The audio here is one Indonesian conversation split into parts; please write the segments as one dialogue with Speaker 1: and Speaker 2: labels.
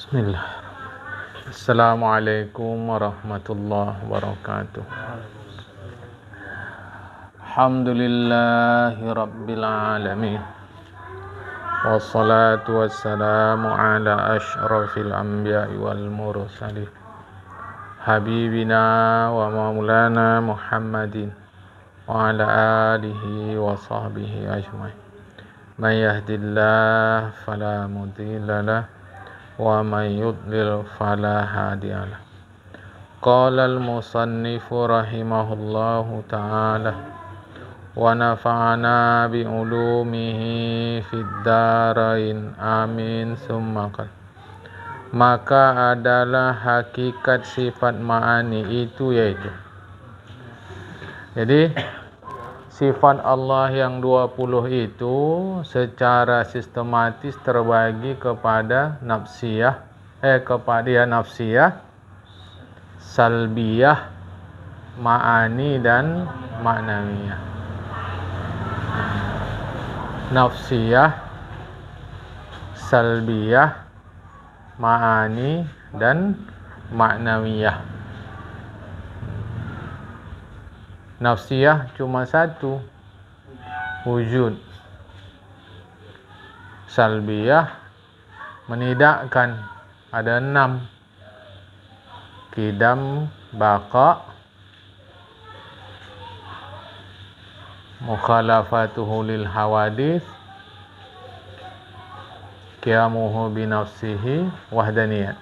Speaker 1: Bismillah. Assalamualaikum warahmatullahi wabarakatuh. Alhamdulillahi rabbil alamin. Wassalatu wassalamu ala asyrafil anbiya'i wal mursalin. Habibina wa maulana Muhammadin wa ala alihi wa sahbihi ajma'in. Man yahdillahu fala mudilla lahu wa man yudlil fala hadiyalah. Qala al-musannifu rahimahullahu ta'ala wa nafa'ana bi ulumihi fid darain amin summa qala. Maka adalah hakikat sifat ma'ani itu yaitu, jadi sifat Allah yang 20 itu secara sistematis terbagi kepada nafsiyah, salbiyah, ma'ani dan ma'nawiyah. Nafsiyah, salbiyah, ma'ani dan ma'nawiyah. Nafsiyah cuma satu, wujud. Salbiyah menidakkan, ada 6. Qidam, baqa, mukhalafatuhu lil hawadith, qiyamuhu bi nafsihi, wahdaniyat.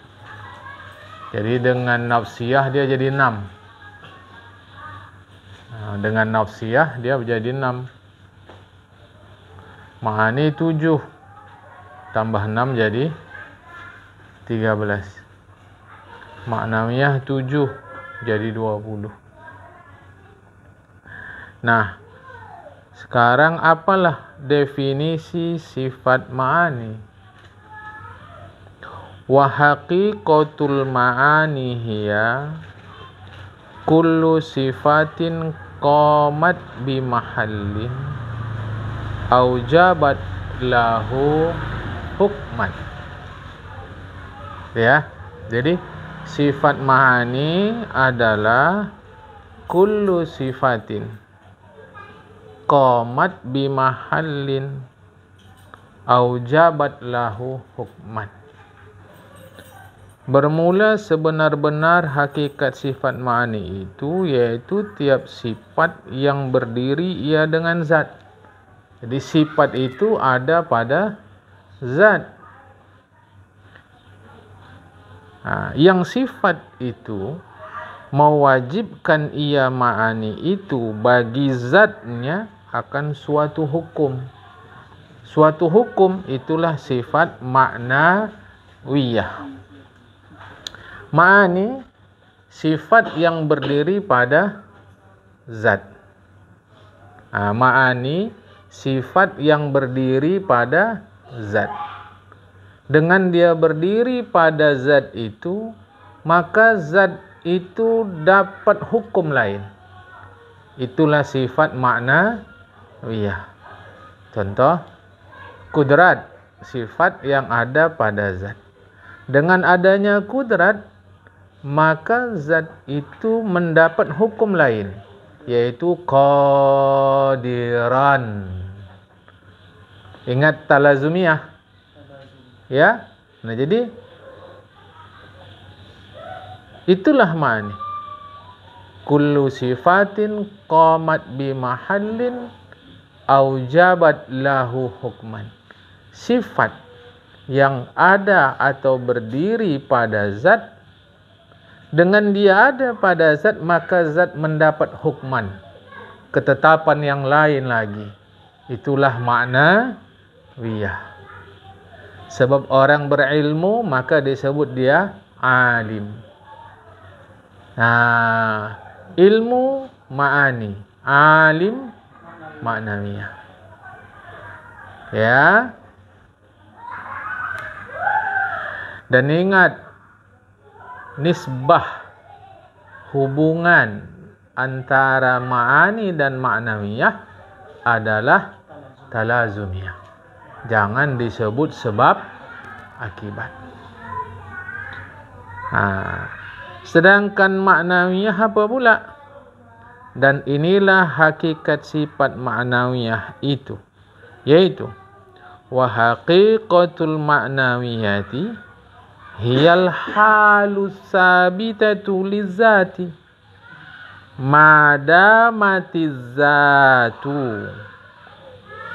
Speaker 1: Jadi dengan nafsiyah dia jadi 6. Dengan nafsiyah dia menjadi 6. Ma'ani 7 tambah 6 jadi 13. Ma'nawiyah 7 jadi 20. Nah, sekarang apalah definisi sifat ma'ani? Wa haqiqatul ma'ani hiya kullu sifatin qamat bi mahallin aujabat lahu hukman. Ya, jadi sifat ma'ani adalah kullu sifatin qamat bi mahallin aujabat lahu hukman. Bermula sebenar-benar hakikat sifat ma'ani itu yaitu tiap sifat yang berdiri ia dengan zat. Jadi sifat itu ada pada zat. Yang sifat itu mewajibkan ia ma'ani itu bagi zatnya akan suatu hukum. Suatu hukum itulah sifat ma'nawiyah. Ma'ani sifat yang berdiri pada zat. Ma'ani sifat yang berdiri pada zat. Dengan dia berdiri pada zat itu, maka zat itu dapat hukum lain. Itulah sifat ma'nawiyah. Contoh, kudrat, sifat yang ada pada zat. Dengan adanya kudrat, maka zat itu mendapat hukum lain, yaitu qadiran. Ingat talazumiyah, ya. Nah, jadi itulah ma'ani. Kullu sifatin qamat bi mahallin aujabat lahu hukman. Sifat yang ada atau berdiri pada zat, dengan dia ada pada zat, maka zat mendapat hukman, ketetapan yang lain lagi. Itulah ma'nawiyah. Sebab orang berilmu maka disebut dia alim. Ilmu ma'ani, alim ma'nawiyah. Ya. Dan ingat, nisbah, hubungan antara ma'ani dan ma'nawiyah adalah talazumiyah. Jangan disebut sebab akibat. Sedangkan ma'nawiyah apa pula? Dan inilah hakikat sifat ma'nawiyah itu, yaitu wa haqiqatul ma'nawiyati hiyal halus sabitatu lizzati madamatiz zatu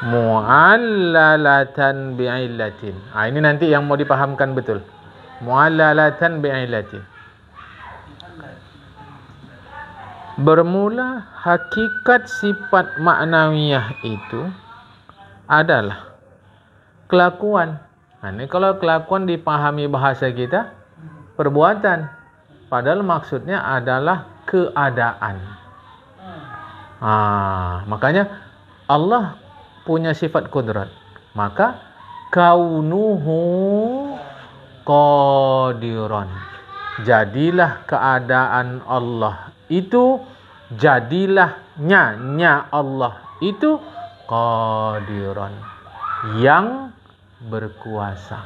Speaker 1: mu'allalatan bi'illatin. Ini nanti yang mau dipahamkan betul. Mu'allalatan bi'illatin. Bermula hakikat sifat ma'nawiyah itu adalah kelakuan. Ini kalau kelakuan dipahami bahasa kita, perbuatan. Padahal maksudnya adalah keadaan. Makanya Allah punya sifat kudrat. Maka kaunuhu qadiran. Jadilah keadaan Allah itu, jadilah nya Allah itu qadiran, yang berkuasa.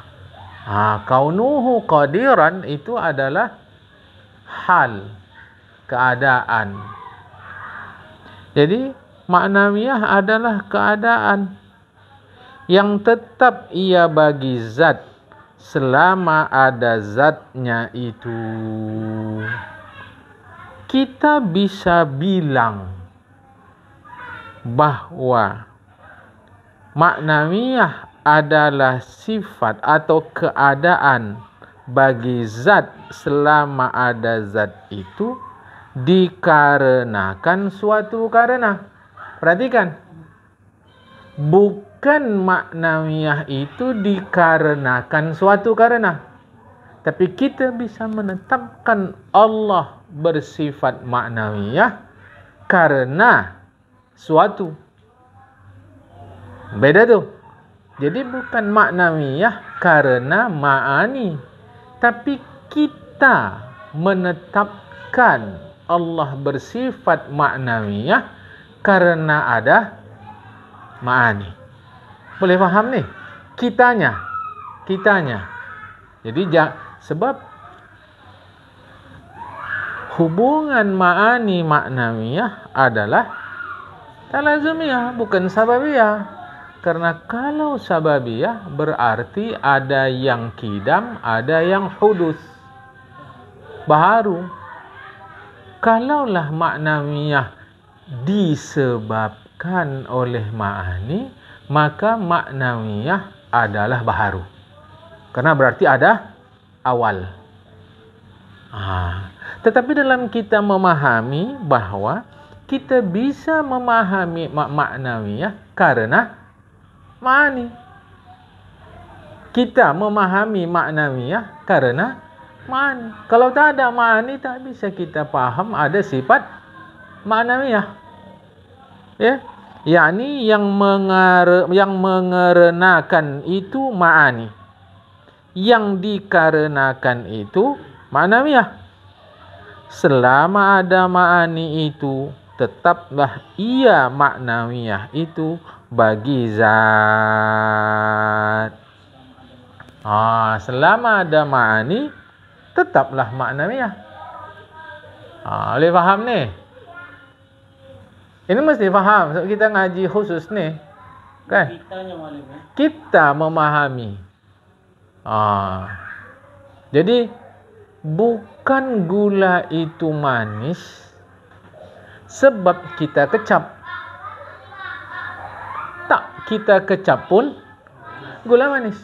Speaker 1: Kaunuhu qadiran itu adalah hal, keadaan. Jadi ma'nawiyah adalah keadaan yang tetap ia bagi zat selama ada zatnya itu. Kita bisa bilang bahwa ma'nawiyah adalah sifat atau keadaan bagi zat selama ada zat itu dikarenakan suatu karena. Perhatikan, bukan ma'nawiyah itu dikarenakan suatu karena, tapi kita bisa menetapkan Allah bersifat ma'nawiyah karena suatu. Beda tuh. Jadi bukan ma'nawiyah karena ma'ani, tapi kita menetapkan Allah bersifat ma'nawiyah karena ada ma'ani. Boleh faham nih? Kitanya. Jadi sebab hubungan ma'ani ma'nawiyah adalah talazumiyah, bukan sababiyah. Karena kalau sababiyah berarti ada yang kidam, ada yang hudus, baharu. Kalaulah ma'nawiyah disebabkan oleh ma'ani, maka ma'nawiyah adalah baharu. Karena berarti ada awal. Tetapi dalam kita memahami bahwa kita bisa memahami ma'nawiyah karena ma'ani. Kita memahami ma'nawiyah karena ma'ani. Kalau tak ada ma'ani, tak bisa kita paham ada sifat ma'nawiyah. Ya, yakni yang mengerenakan itu ma'ani. Yang dikarenakan itu ma'nawiyah. Selama ada ma'ani itu, tetaplah ia ma'nawiyah itu bagi zat. Selama ada ma'ani, tetaplah ma'nawiyah. Boleh faham ni? Ini mesti faham. Sebab kita ngaji khusus ni, kan? Kita memahami. Jadi bukan gula itu manis sebab kita kecap. Tak, kita kecap pun gula manis.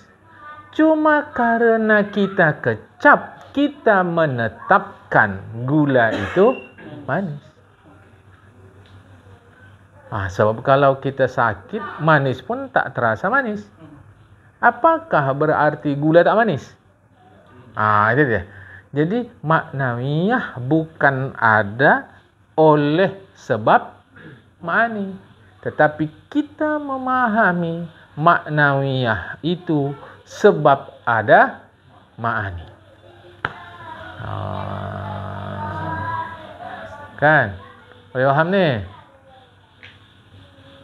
Speaker 1: Cuma karena kita kecap, kita menetapkan gula itu manis. Sebab kalau kita sakit, manis pun tak terasa manis. Apakah berarti gula tak manis? Itu dia. Jadi ma'nawiyah bukan ada oleh sebab ma'ani, tetapi kita memahami ma'nawiyah itu sebab ada ma'ani. Kan? Boleh faham ni?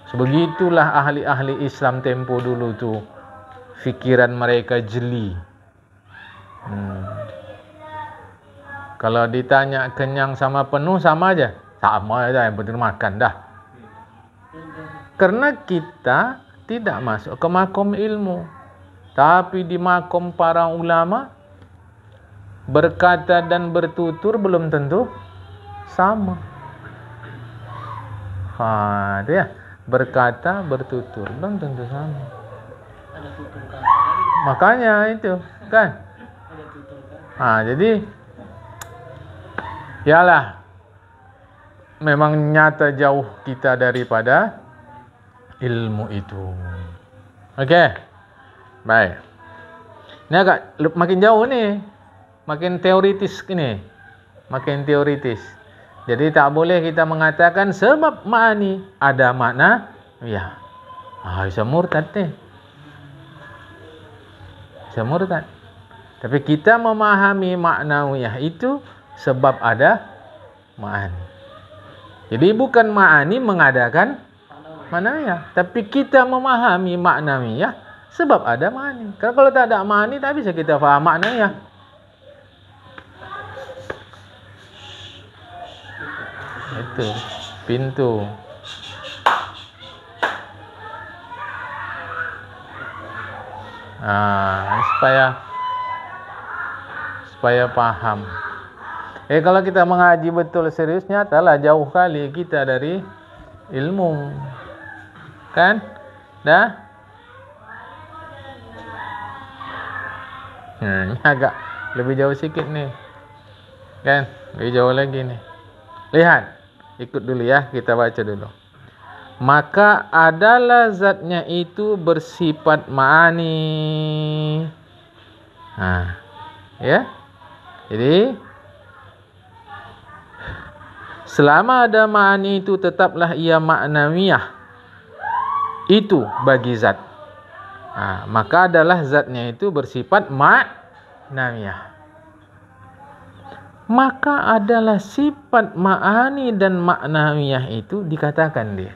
Speaker 1: Sebegitulah ahli-ahli Islam tempo dulu tu. Fikiran mereka jeli. Kalau ditanya kenyang sama penuh sama aja. Sama aja, yang penting makan dah. Karena kita tidak masuk ke makom ilmu. Tapi di makom para ulama, berkata dan bertutur belum tentu sama. Itu ya. Berkata, bertutur belum tentu sama.
Speaker 2: Ada tutur kata lagi.
Speaker 1: Makanya itu kan.
Speaker 2: Ada tutur kata.
Speaker 1: Jadi yalah, memang nyata jauh kita daripada ilmu itu. Oke, baik. Ini agak makin jauh nih, makin teoritis ini, makin teoritis. Jadi tak boleh kita mengatakan sebab ma'ani ada makna, ya. Bisa murtad nih. Bisa murtad. Tapi kita memahami maknawiyah itu sebab ada ma'ani. Jadi bukan ma'ani mengadakan maknawiyah, tapi kita memahami maknawiyah sebab ada ma'ani. Karena kalau tak ada ma'ani tak bisa kita faham maknawiyah. Itu pintu. Supaya paham. Kalau kita mengaji betul serius, nyatalah jauh kali kita dari ilmu. Kan? Dah? Ini agak lebih jauh sikit nih. Kan? Lebih jauh lagi nih. Lihat. Ikut dulu ya, kita baca dulu. Maka adalah zatnya itu bersifat ma'ani. Ya. Jadi selama ada ma'ani itu tetaplah ia maknawiyah. Itu bagi zat. Maka adalah zatnya itu bersifat maknawiyah. Maka adalah sifat ma'ani dan maknawiyah itu dikatakan dia.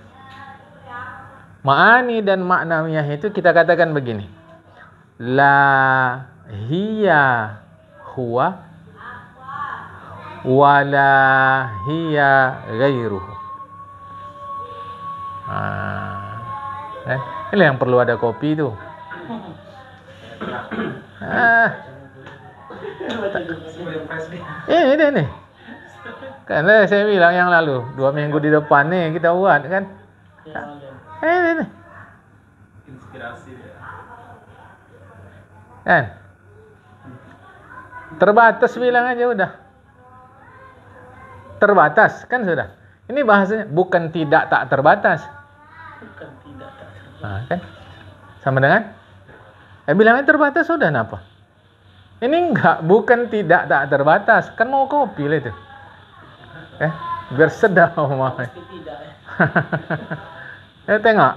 Speaker 1: Ma'ani dan maknawiyah itu kita katakan begini. La hiya huwa wala hiya ghairuhu. Ini yang perlu ada kopi itu. Ini. Karena saya bilang yang lalu 2 minggu di depan nih kita buat kan. Ini. Inspirasi dia. Kan? Terbatas bilang aja udah. Terbatas kan sudah. Ini bahasanya bukan tidak tak terbatas.
Speaker 2: Bukan tidak tak terbatas.
Speaker 1: Kan? Sama dengan bilangnya terbatas sudah kenapa? Ini enggak, bukan tidak tak terbatas. Kan mau kopi lah itu. Biar sedap mah.
Speaker 2: Pasti tidak ya.
Speaker 1: Tengok.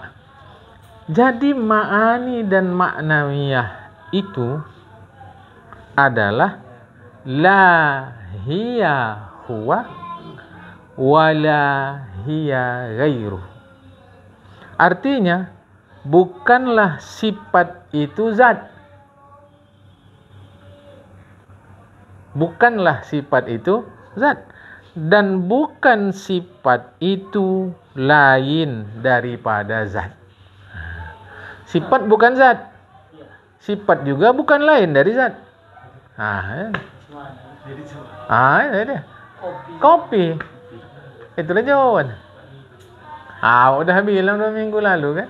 Speaker 1: Jadi ma'ani dan maknawiyah itu adalah la hiya huwa wala hiya ghairuh. Artinya bukanlah sifat itu zat. Bukanlah sifat itu zat. Dan bukan sifat itu lain daripada zat. Sifat bukan zat. Sifat juga bukan lain dari zat. Ini dia. Kopi. Itulah jawaban. Udah bilang 2 minggu lalu kan.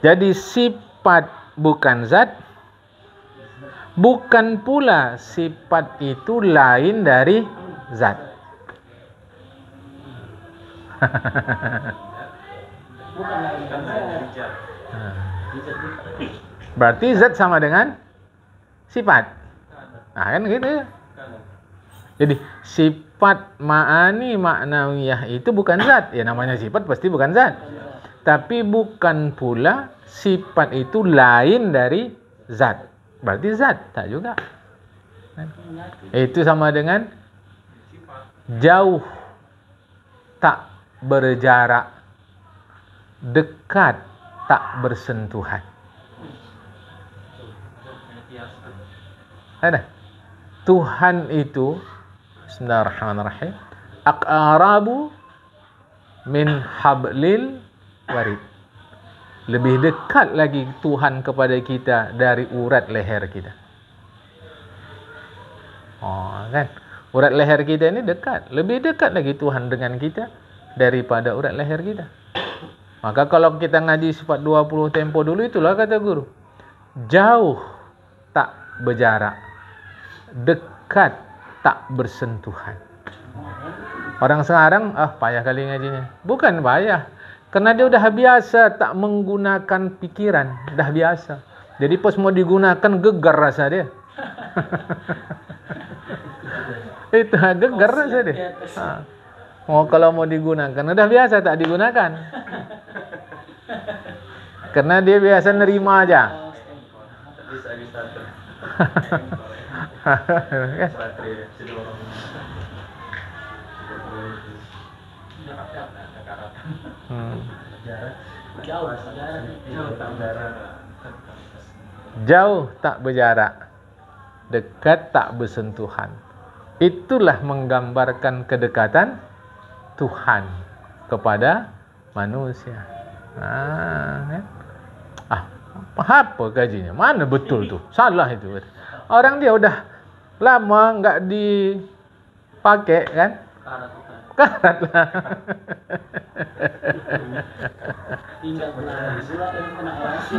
Speaker 1: Jadi sifat bukan zat, bukan pula sifat itu lain dari zat.
Speaker 2: Bukan lain dari zat.
Speaker 1: Berarti zat sama dengan sifat. Kan gitu ya. Jadi sifat ma'ani maknawiyah itu bukan zat. Ya namanya sifat pasti bukan zat. Tapi bukan pula sifat itu lain dari zat. Berarti zat, tak juga. Itu sama dengan jauh, tak berjarak, dekat, tak bersentuhan. Ada. Tuhan itu, bismillahirrahmanirrahim, aqrabu min hablil warid. Lebih dekat lagi Tuhan kepada kita dari urat leher kita. Oh, kan? Urat leher kita ini dekat. Lebih dekat lagi Tuhan dengan kita daripada urat leher kita. Maka kalau kita ngaji sifat 20 tempo dulu, itulah kata guru. Jauh tak berjarak, dekat tak bersentuhan. Orang sekarang, payah kali ngajinya. Bukan payah. Karena dia udah biasa tak menggunakan pikiran. Dah biasa. Jadi pas mau digunakan gegar rasa dia. Itu gegar rasa dia. Kalau mau digunakan, udah biasa tak digunakan. Karena dia biasa nerima aja. Jauh tak berjarak, dekat tak bersentuhan. Itulah menggambarkan kedekatan Tuhan kepada manusia. Apa gajinya? Mana betul tuh? Salah itu. Orang dia udah lama nggak dipakai kan? Karat lah.
Speaker 2: Tinggal benar pula yang kena rasi.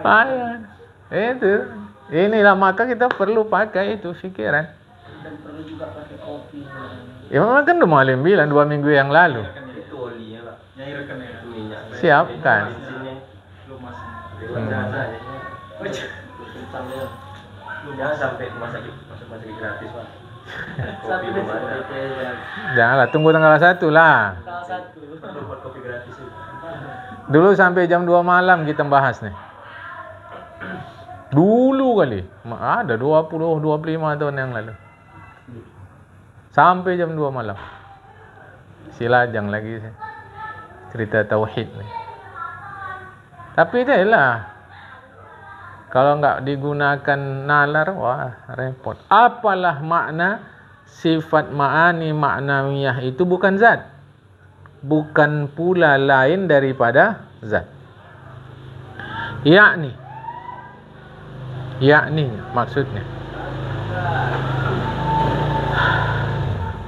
Speaker 1: Payah. Itu. Inilah maka kita perlu pakai itu pikiran.
Speaker 2: Dan perlu juga pakai kopi.
Speaker 1: Ya memang kan udah malam bilang 2 minggu yang lalu.
Speaker 2: Itu olinya Pak. Nyairkan itu minyak.
Speaker 1: Siapkan.
Speaker 2: Jangan sampai masuk gratis Pak. Kopi
Speaker 1: Janganlah, tunggu tanggal 1 lah.
Speaker 2: Buat kopi gratis itu.
Speaker 1: Dulu sampai jam 2 malam kita bahas nih. Dulu kali. Ada 20-25 tahun yang lalu. Sampai jam 2 malam. Silajang lagi cerita tauhid nih. Tapi itulah. Kalau nggak digunakan nalar, wah repot. Apalah makna sifat ma'ani ma'nawiyah itu bukan zat. Bukan pula lain daripada zat. Yakni maksudnya.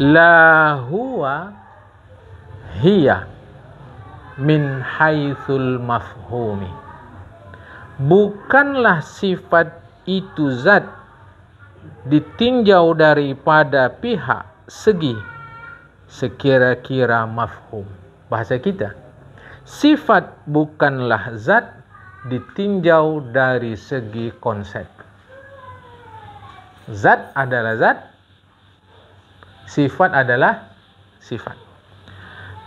Speaker 1: La huwa hiya min haitsul mafhumi. Bukanlah sifat itu zat ditinjau daripada pihak segi sekira-kira mafhum. Bahasa kita, sifat bukanlah zat ditinjau dari segi konsep. Zat adalah zat, sifat adalah sifat.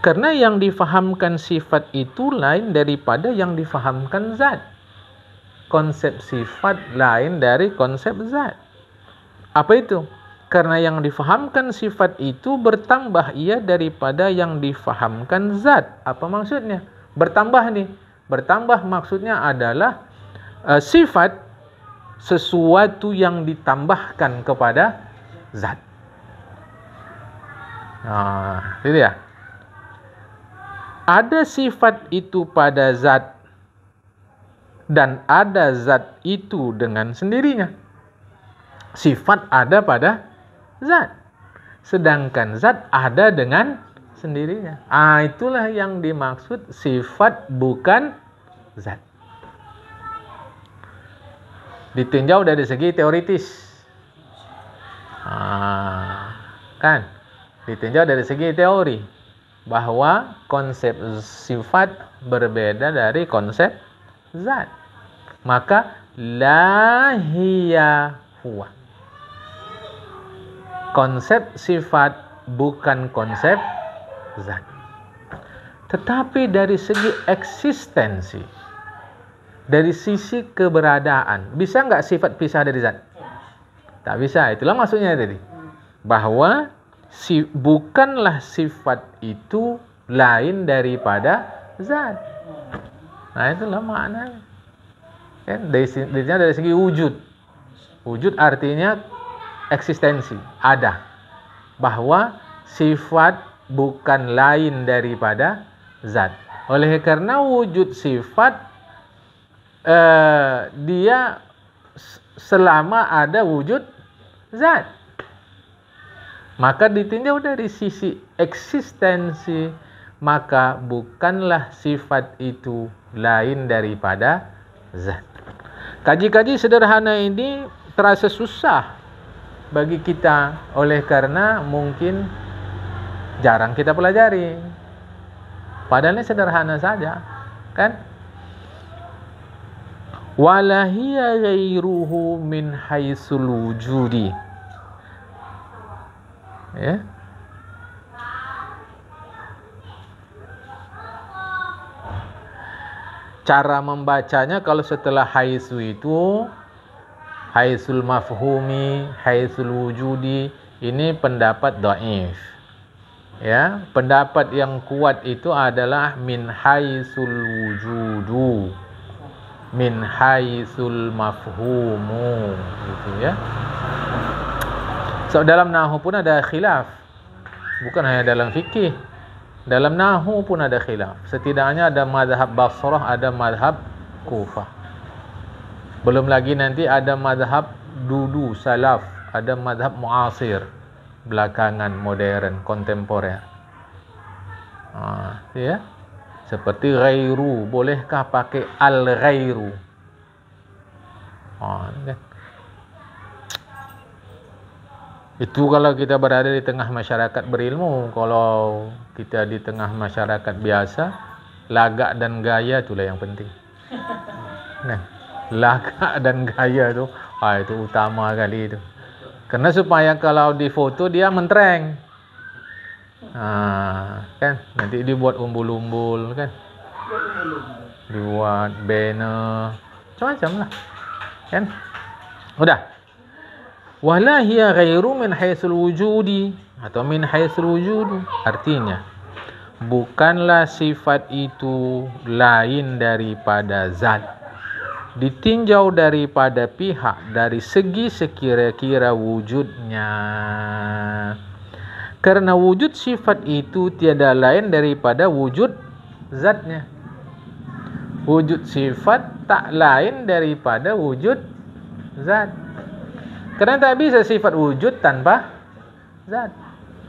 Speaker 1: Karena yang difahamkan sifat itu lain daripada yang difahamkan zat. Konsep sifat lain dari konsep zat. Apa itu? Karena yang difahamkan sifat itu bertambah ia daripada yang difahamkan zat. Apa maksudnya? Bertambah nih. Bertambah maksudnya adalah sifat sesuatu yang ditambahkan kepada zat. Nah, itu ya. Ada sifat itu pada zat dan ada zat itu dengan sendirinya. Sifat ada pada zat, sedangkan zat ada dengan sendirinya. Itulah yang dimaksud sifat bukan zat. Ditinjau dari segi teoritis. Kan? Ditinjau dari segi teori bahwa konsep sifat berbeda dari konsep zat. Maka la hiya huwa. Konsep sifat bukan konsep zat. Tetapi dari segi eksistensi, dari sisi keberadaan, bisa nggak sifat pisah dari zat? Tak bisa. Itulah maksudnya tadi. Bahwa bukanlah sifat itu lain daripada zat. Nah, itulah maknanya. Kan dari segi wujud. Wujud artinya eksistensi, ada. Bahwa sifat bukan lain daripada zat. Oleh karena wujud sifat dia selama ada wujud zat, maka ditinjau dari sisi eksistensi, maka bukanlah sifat itu lain daripada zat. Kaji-kaji sederhana ini terasa susah bagi kita oleh karena mungkin jarang kita pelajari. Padahal ini sederhana saja, kan? Wala hiya ghairuhu min haitsul wujudi. Ya. Cara membacanya kalau setelah haitsu itu haitsul mafhumi, haitsul wujudi, ini pendapat dhaif. Ya, pendapat yang kuat itu adalah min haitsul wujudu, min haitsul mafhumu, gitu ya. So dalam nahwu pun ada khilaf. Bukan hanya dalam fikih. Dalam nahwu pun ada khilaf. Setidaknya ada mazhab Basrah, ada mazhab Kufah. Belum lagi nanti ada mazhab dudu salaf, ada mazhab muasir, belakangan, modern, kontemporer. Ya. Seperti ghairu, bolehkah pakai al-ghairu? Kan? Itu kalau kita berada di tengah masyarakat berilmu. Kalau kita di tengah masyarakat biasa, lagak dan gaya itulah yang penting. Nah, lagak dan gaya itu, itu utama kali itu. Karena supaya kalau di foto dia mentereng. Kan nanti dibuat umbul-umbul, kan, dibuat banner, macam-macam lah, kan. Udah. Wala hiya ghairu min haitsul wujudi, atau min haitsul wujud, artinya bukanlah sifat itu lain daripada zat, ditinjau daripada pihak dari segi sekira-kira wujudnya. Karena wujud sifat itu tiada lain daripada wujud zatnya. Wujud sifat tak lain daripada wujud zat. Karena tak bisa sifat wujud tanpa zat.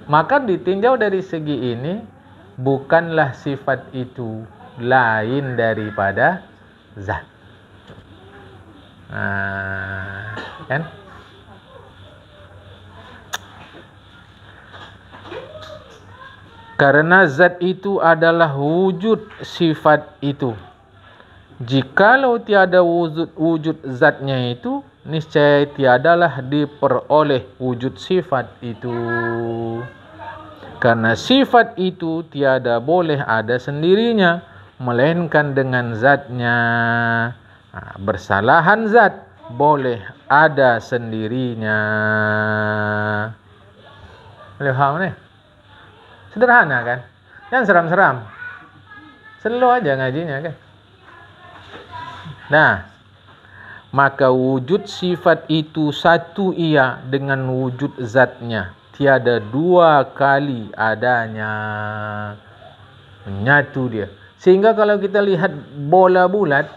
Speaker 1: Maka ditinjau dari segi ini, bukanlah sifat itu lain daripada zat. Kan? Karena zat itu adalah wujud sifat itu. Jikalau tiada wujud zatnya itu, niscaya tiadalah diperoleh wujud sifat itu. Karena sifat itu tiada boleh ada sendirinya, melainkan dengan zatnya. Bersalahan zat boleh ada sendirinya. Boleh faham ni? Sederhana kan? Jangan seram-seram. Slow aja ngajinya kan? Nah, maka wujud sifat itu satu ia dengan wujud zatnya. Tiada dua kali adanya. Menyatu dia. Sehingga kalau kita lihat bola bulat,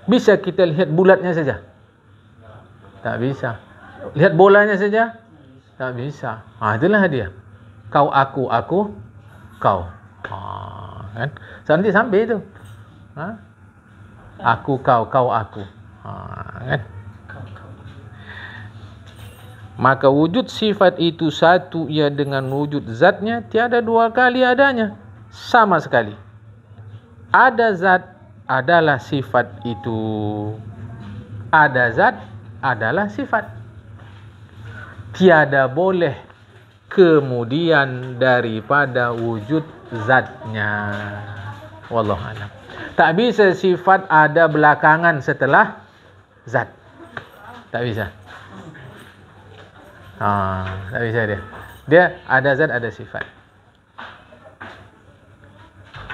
Speaker 1: bisa kita lihat bulatnya saja? Tak bisa. Lihat bolanya saja? Tak bisa. Itulah dia. Kau aku, aku kau. Kan? Nanti sampai itu. Aku kau, kau aku. Kan? Maka wujud sifat itu satu ia dengan wujud zatnya, tiada dua kali adanya. Sama sekali. Ada zat adalah sifat itu. Ada zat adalah sifat. Tiada boleh kemudian daripada wujud zatnya. Wallahu a'lam. Tak bisa sifat ada belakangan setelah zat. Tak bisa. Tak bisa dia. Dia ada zat, ada sifat.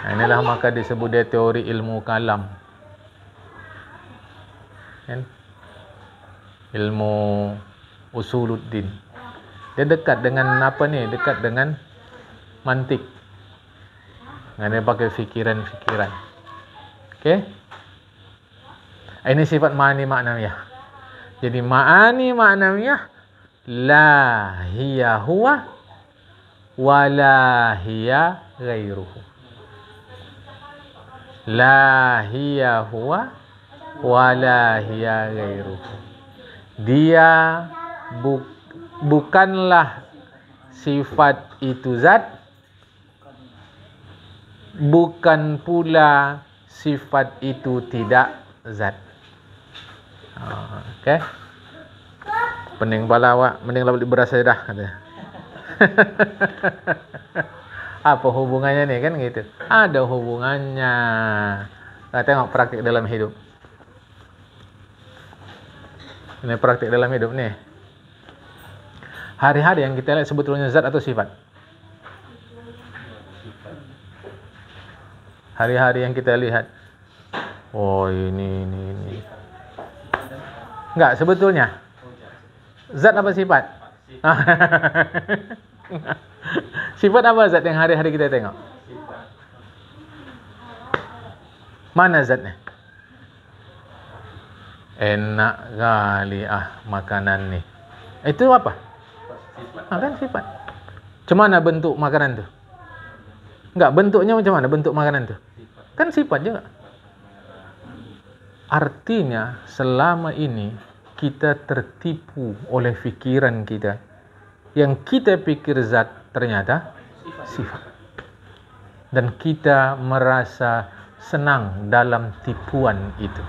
Speaker 1: Inilah maka disebut dia teori ilmu kalam. Kan? Ilmu usuluddin. Dia dekat dengan apa ni? Dekat dengan mantik. Dia pakai fikiran-fikiran. Okey? Ini sifat ma'ani ma'nawiyah. Jadi ma'ani ma'nawiyah la hiya huwa wa la hiya ghairuhu. La hiya huwa wa la hiya ghairuhu. Dia bukanlah sifat itu zat, bukan pula sifat itu tidak zat. Okey. Pening pala awak, mending lah beli beras saja dah katanya. Apa hubungannya nih kan gitu? Ada hubungannya. Nah, tengok praktik dalam hidup. Ini praktik dalam hidup nih. Hari-hari yang kita lihat sebetulnya zat atau sifat? Hari-hari yang kita lihat. Oh ini. Enggak, sebetulnya zat apa sifat? Sifat apa zat yang hari-hari kita tengok? Mana zatnya? Enak kali makanan ni. Itu apa? Kan sifat. Macam mana bentuk makanan tu? Enggak, bentuknya macam mana bentuk makanan tu? Kan sifat juga. Artinya selama ini kita tertipu oleh fikiran kita. Yang kita pikir zat ternyata sifat. Dan kita merasa senang dalam tipuan itu.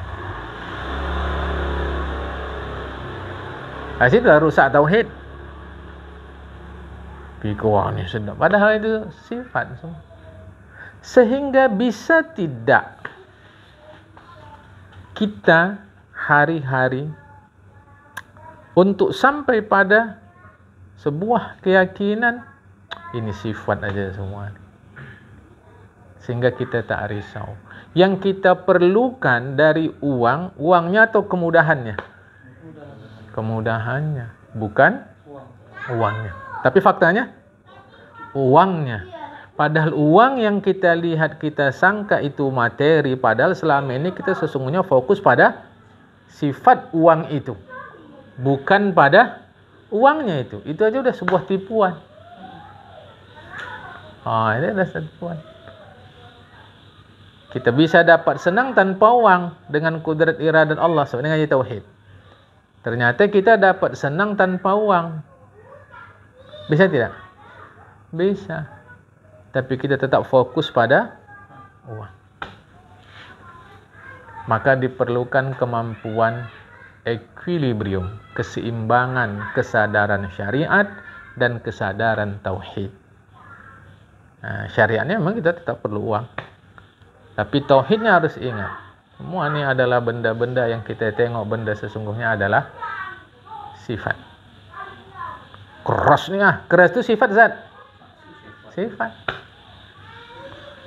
Speaker 1: Asyik dah rusak tauhid. Pikir ni sedap. Padahal itu sifat semua. Sehingga bisa tidak kita hari-hari untuk sampai pada sebuah keyakinan ini sifat aja semua. Sehingga kita tak risau. Yang kita perlukan dari uangnya atau kemudahannya? Kemudahannya, bukan uangnya. Tapi faktanya uangnya. Padahal uang yang kita lihat, kita sangka itu materi, padahal selama ini kita sesungguhnya fokus pada sifat uang itu, bukan pada uangnya itu. Itu aja udah sebuah tipuan. Ini adalah tipuan. Kita bisa dapat senang tanpa uang dengan kudrat iradat Allah sebab dengan tauhid. Ternyata kita dapat senang tanpa uang. Bisa tidak? Bisa. Tapi kita tetap fokus pada uang. Maka diperlukan kemampuan equilibrium, keseimbangan kesadaran syariat dan kesadaran tauhid. Syariatnya memang kita tetap perlu uang. Tapi tauhidnya harus ingat. Semua ini adalah benda-benda yang kita tengok, benda sesungguhnya adalah sifat. Keras ni keras tu sifat zat. Sifat.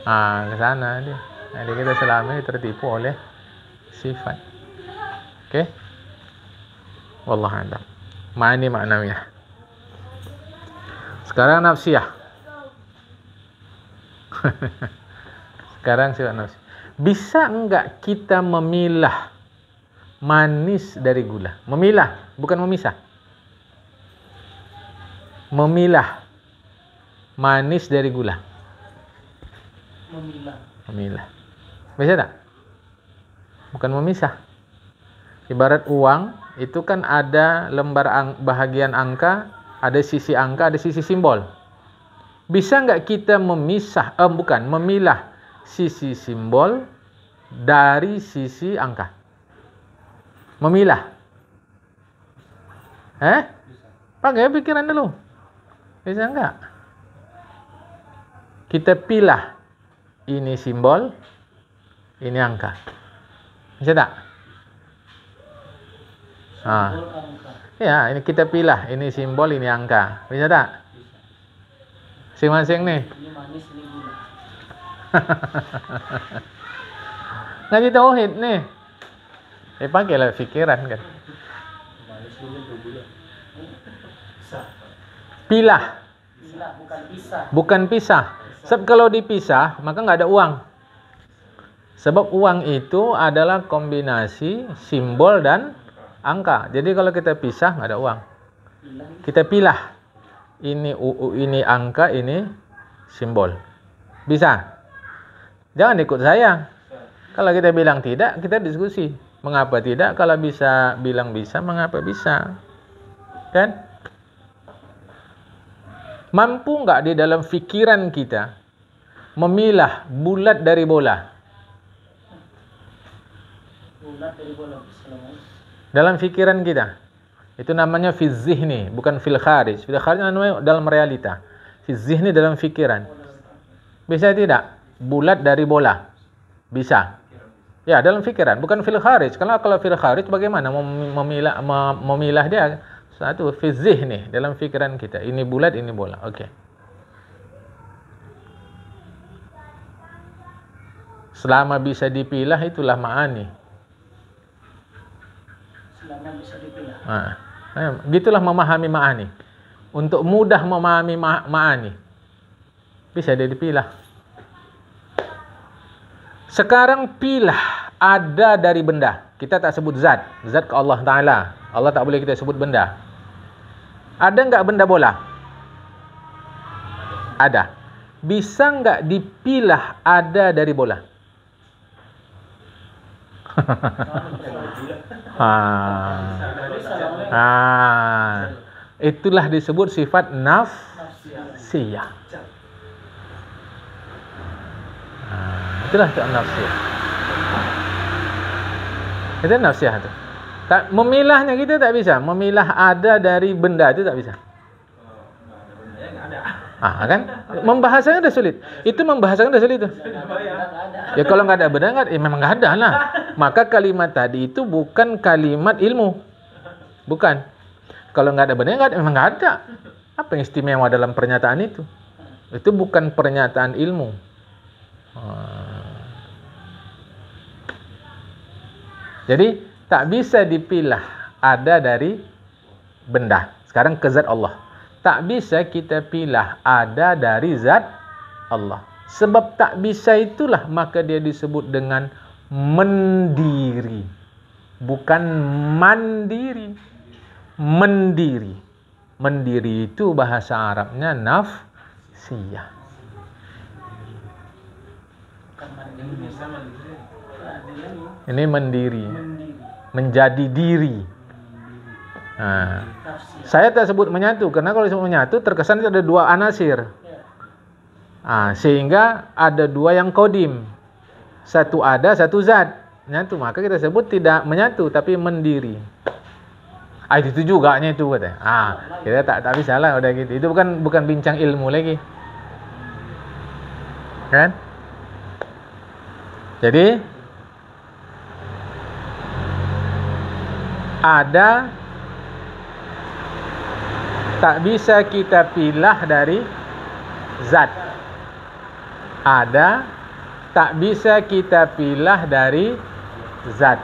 Speaker 1: Ke sana dia. Jadi kita selama ini tertipu oleh sifat. Okey. Wallahu a'lam. Ma'ani ma'nawiyah. Sekarang nafsiyah. Sekarang sifat nafsi. Bisa enggak kita memilah manis dari gula? Memilah, bukan memisah. Memilah manis dari gula. Memilah. Bisa tak? Bukan memisah. Ibarat uang, itu kan ada lembar bahagian angka, ada sisi angka, ada sisi simbol. Bisa enggak kita memilah sisi simbol dari sisi angka? Memilah. Pakai pikiran dulu. Bisa enggak? Kita pilah. Ini simbol, ini angka. Bisa tak? Ya, ini kita pilah. Ini simbol, ini angka. Bisa tak? Masing-masing nih.
Speaker 2: Ini manis, ini gula.
Speaker 1: Ngaji tauhid nih. Pakailah pikiran kan. Pilah.
Speaker 2: Bukan pisah.
Speaker 1: Bukan pisah. Sebab kalau dipisah, maka nggak ada uang. Sebab uang itu adalah kombinasi simbol dan angka. Jadi kalau kita pisah, nggak ada uang. Kita pilah. Ini angka, ini simbol. Bisa? Jangan ikut saya. Kalau kita bilang tidak, kita diskusi. Mengapa tidak? Kalau bisa bilang bisa, mengapa bisa? Kan? Mampu nggak di dalam fikiran kita memilah bulat dari bola?
Speaker 2: Bulat dari bola.
Speaker 1: Dalam fikiran kita. Itu namanya fi zihni, bukan fil kharij. Fil kharij namanya dalam realita. Fi zihni dalam fikiran. Bisa tidak? Bulat dari bola. Bisa. Ya, dalam fikiran, bukan fil kharij. Kalau fil kharij bagaimana memilah dia? Satu fi zihni, dalam fikiran kita. Ini bulat, ini bola. Oke. Selama bisa dipilah itulah ma'ani.
Speaker 2: Selama bisa dipilah.
Speaker 1: Gitulah memahami ma'ani. Untuk mudah memahami ma'ani, bisa dia dipilah. Sekarang pilah ada dari benda. Kita tak sebut zat. Zat ke Allah Ta'ala. Allah tak boleh kita sebut benda. Ada enggak benda bola? Ada. Bisa enggak dipilah ada dari bola? Itulah disebut sifat nafsiyah. Itulah nafsiyah. Itu nafsiyah itu. Memilahnya kita tak bisa. Memilah ada dari benda itu tak bisa. Kan? Membahasanya dah sulit. Itu membahasakan dah sulit itu. Ya kalau nggak ada benda, memang nggak ada lah. Maka kalimat tadi itu bukan kalimat ilmu. Bukan. Kalau nggak ada benda, memang nggak ada. Apa yang istimewa dalam pernyataan itu? Itu bukan pernyataan ilmu. Jadi tak bisa dipilah ada dari benda. Sekarang ke zat Allah. Tak bisa kita pilah ada dari zat Allah. Sebab tak bisa itulah maka dia disebut dengan mendiri. Bukan mandiri. Mendiri. Mendiri itu bahasa Arabnya nafsiyah. Ini mendiri. Menjadi diri. Saya tak sebut menyatu karena kalau disebut menyatu terkesan itu ada dua anasir. Sehingga ada dua yang kodim. Satu ada, satu zat. Menyatu, maka kita sebut tidak menyatu tapi mendiri. Itu juga itu katanya. Kita tak bisa lah udah gitu. Itu bukan bincang ilmu lagi. Kan? Jadi ada tak bisa kita pilah dari zat. Ada tak bisa kita pilah dari zat.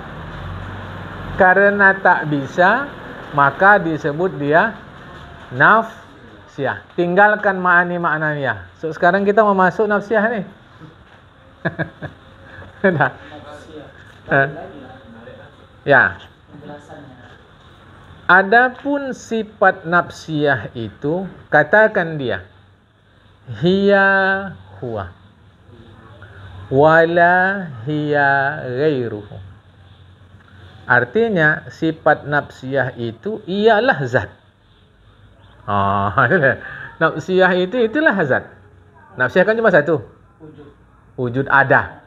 Speaker 1: Karena tak bisa, maka disebut dia nafsiyah. Tinggalkan ma'ani ma'naniyah. So, sekarang kita mau masuk nafsiyah nih. Nah. Ya. Adapun sifat nafsiyah itu, katakan dia hiya huwa wala hiya ghairuhu. Artinya sifat nafsiyah itu ialah zat. Nafsiyah itulah zat. Nafsiyah kan cuma satu. Wujud ada.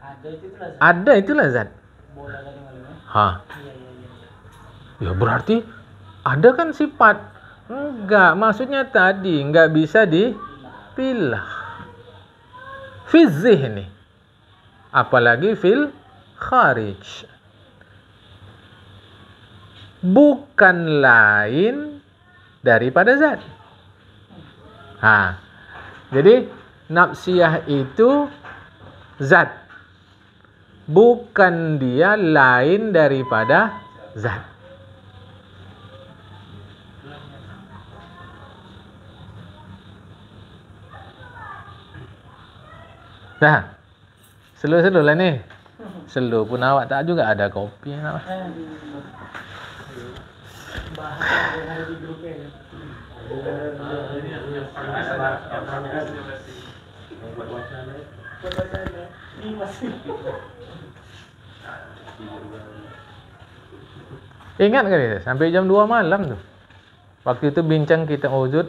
Speaker 1: Ada itulah zat. Ya berarti ada kan sifat? Enggak, maksudnya tadi enggak bisa dipilah. Fi zihni. Apalagi fil kharij. Bukan lain daripada zat. Jadi nafsiyah itu zat. Bukan dia lain daripada zat. Nah, selu-selu lah nih. Selu pun awak tak juga ada kopi.
Speaker 2: Bahasa yang ada di grup ini. Ini masih.
Speaker 1: Ingat kan itu? Sampai jam 2 malam tuh. Waktu itu bincang kita wujud,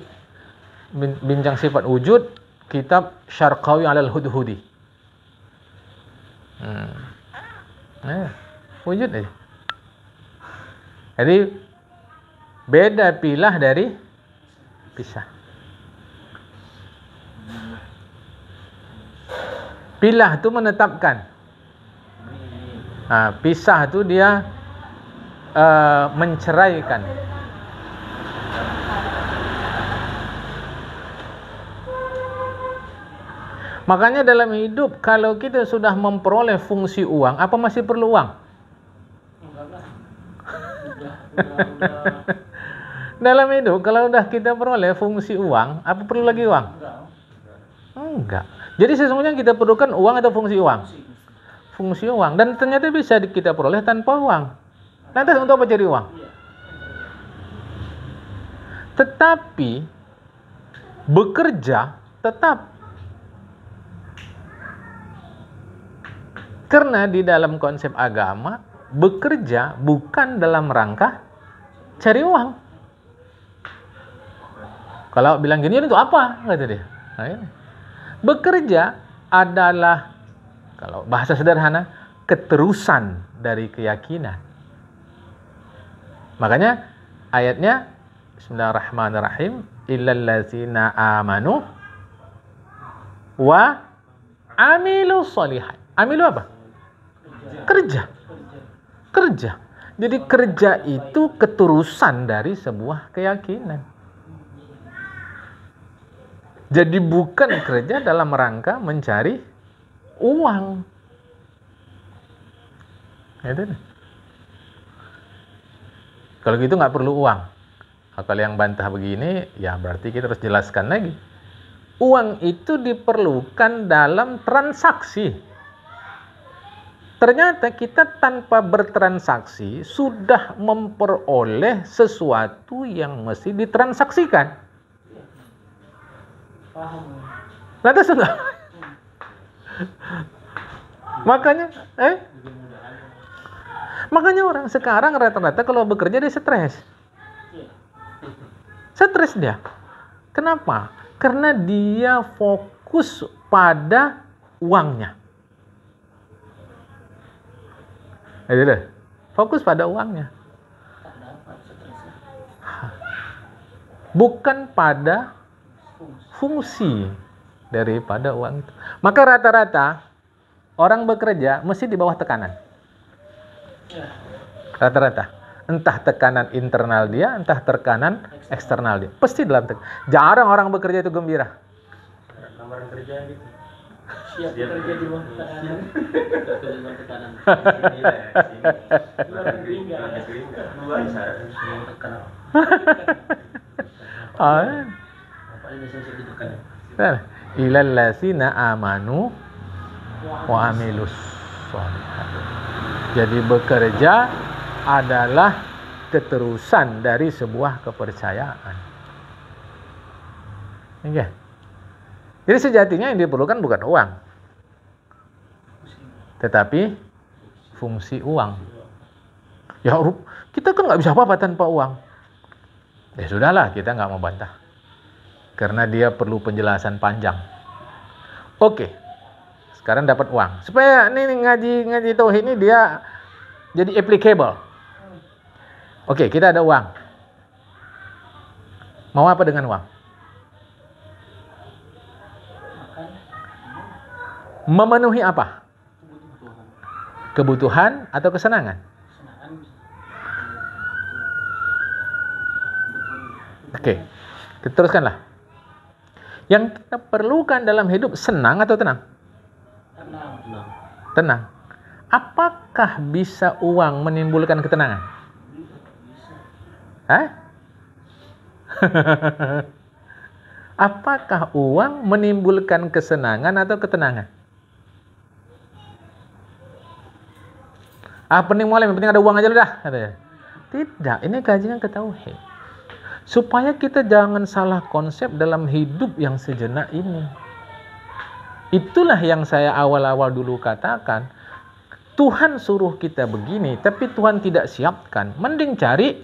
Speaker 1: bincang sifat wujud, kitab Syarqawi alal Hudhudi. Wujud aja. Jadi beda pilah dari pisah. Pilah itu menetapkan. Pisah itu dia menceraikan. Makanya dalam hidup kalau kita sudah memperoleh fungsi uang, apa masih perlu uang?
Speaker 2: Enggak lah.
Speaker 1: Dalam hidup kalau udah kita peroleh fungsi uang, apa perlu lagi uang? Enggak. Jadi sesungguhnya kita perlukan uang atau fungsi uang? Fungsi uang. Dan ternyata bisa kita peroleh tanpa uang. Lantas untuk apa cari uang? Tetapi bekerja tetap. Karena di dalam konsep agama, bekerja bukan dalam rangka cari uang. Kalau bilang gini, itu apa? Kata dia. Nah, ini. Bekerja adalah, kalau bahasa sederhana, keterusan dari keyakinan. Makanya ayatnya, Bismillahirrahmanirrahim, illal ladzina amanu wa amilu sholihat. Amilu apa? Kerja. Jadi kerja itu keterusan dari sebuah keyakinan. Jadi bukan kerja dalam rangka mencari uang. Itu. Kalau gitu nggak perlu uang. Kalau yang bantah begini, ya berarti kita harus jelaskan lagi. Uang itu diperlukan dalam transaksi. Ternyata kita tanpa bertransaksi sudah memperoleh sesuatu yang mesti ditransaksikan.
Speaker 2: Paham.
Speaker 1: Lantas sudah. Makanya orang sekarang rata-rata kalau bekerja dia stres. Stres dia. Kenapa? Karena dia fokus pada uangnya. Fokus pada uangnya. Bukan pada fungsi daripada uang itu. Maka rata-rata orang bekerja mesti di bawah tekanan. Rata-rata. Entah tekanan internal dia, entah tekanan eksternal dia. Pasti dalam tekanan. Jarang orang bekerja itu gembira.
Speaker 2: Lamaran kerja gitu. Siap bekerja di bawah tekanan. Di bawah tekanan. Luar negeri enggak. Luar tekanan. Apa ini saya ditekan?
Speaker 1: Ilal ladzina amanu wa amilus sholihat. Jadi bekerja adalah keterusan dari sebuah kepercayaan. Oke. Jadi sejatinya yang diperlukan bukan uang, tetapi fungsi uang. Ya, kita kan nggak bisa apa-apa tanpa uang. Ya sudahlah, kita nggak mau bantah. Karena dia perlu penjelasan panjang. Oke, sekarang dapat uang. Supaya ini ngaji tauhid ini dia jadi applicable. Oke, kita ada uang. Mau apa dengan uang? Memenuhi apa? Kebutuhan atau kesenangan? Oke, kita teruskanlah. Yang kita perlukan dalam hidup senang atau tenang?
Speaker 2: Tenang.
Speaker 1: Tenang. Apakah bisa uang menimbulkan ketenangan? Hah? Apakah uang menimbulkan kesenangan atau ketenangan? Pening mulai, yang penting ada uang aja dah, katanya. Tidak, ini kajian ke tauhid. Supaya kita jangan salah konsep dalam hidup yang sejenak ini. Itulah yang saya awal-awal dulu katakan. Tuhan suruh kita begini, tapi Tuhan tidak siapkan. Mending cari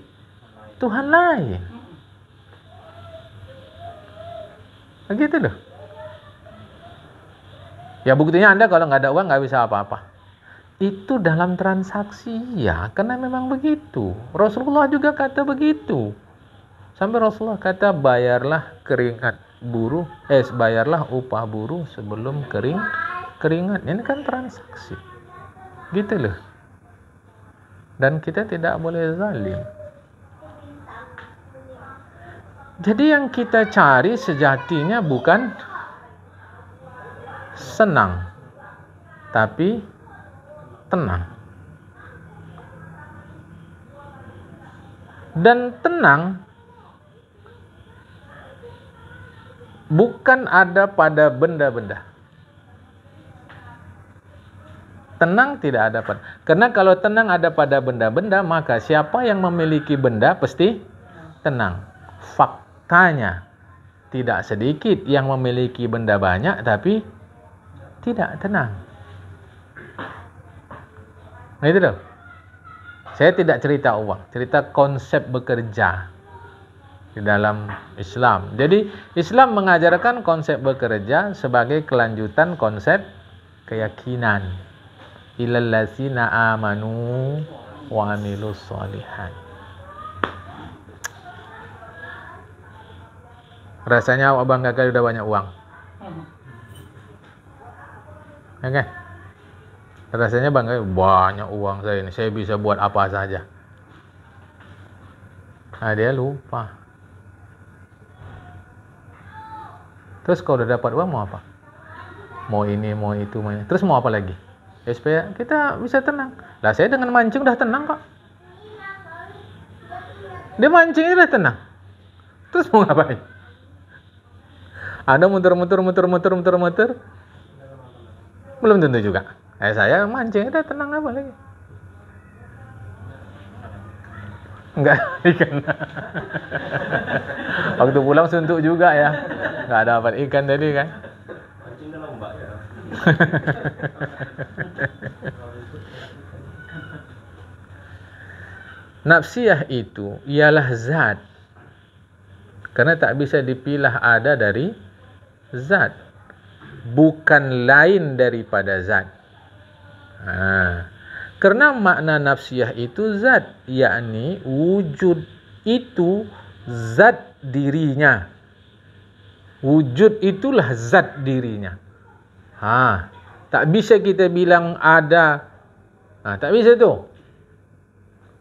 Speaker 1: Tuhan lain. Begitu loh. Ya buktinya Anda kalau nggak ada uang nggak bisa apa-apa. Itu dalam transaksi ya, karena memang begitu. Rasulullah juga kata begitu. Sampai Rasulullah kata bayarlah keringat buruh, bayarlah upah buruh sebelum keringat. Ini kan transaksi. Gitu loh. Dan kita tidak boleh zalim. Jadi yang kita cari sejatinya bukan senang, tapi tenang. Dan tenang bukan ada pada benda-benda. Tenang tidak ada pada. Karena kalau tenang ada pada benda-benda, maka siapa yang memiliki benda pasti tenang. Faktanya tidak sedikit yang memiliki benda banyak tapi tidak tenang. Nah itu loh. Saya tidak cerita uang, cerita konsep bekerja di dalam Islam. Jadi Islam mengajarkan konsep bekerja sebagai kelanjutan konsep keyakinan. Illal ladzina amanu wa amilus sholihat. Rasanya awak bangga kali udah banyak uang. Oke. Rasanya bangga banyak uang saya ini. Saya bisa buat apa saja. Nah, dia lupa. Terus kalau udah dapat uang mau apa? Mau ini, mau itu, mau ini. Terus mau apa lagi? Ya supaya kita bisa tenang. Lah saya dengan mancing udah tenang kok. Dia mancing udah tenang. Terus mau ngapain? Ada muter-muter. Belum tentu juga. Saya mancing udah tenang apa lagi? Enggak ikan. Waktu pulang suntuk juga ya. Enggak dapat ikan tadi kan.
Speaker 2: Mancing dalam lembah ya.
Speaker 1: Nafsiyah itu ialah zat. Karena tak bisa dipilah ada dari zat. Bukan lain daripada zat. Karena makna nafsiyah itu zat, yakni wujud itu zat dirinya. Wujud itulah zat dirinya. Tak bisa kita bilang ada. Tak bisa tu.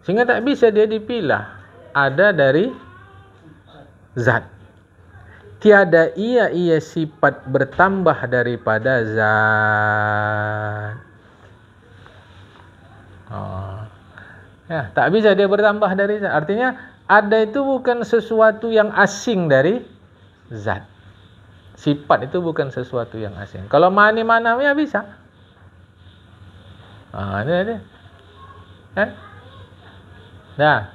Speaker 1: Sehingga tak bisa dia dipilah ada dari zat. Tiada ia sifat bertambah daripada zat. Tak bisa dia bertambah dari zat. Artinya ada itu bukan sesuatu yang asing dari zat. Sifat itu bukan sesuatu yang asing. Kalau mana ya bisa. Ini ada. Nah.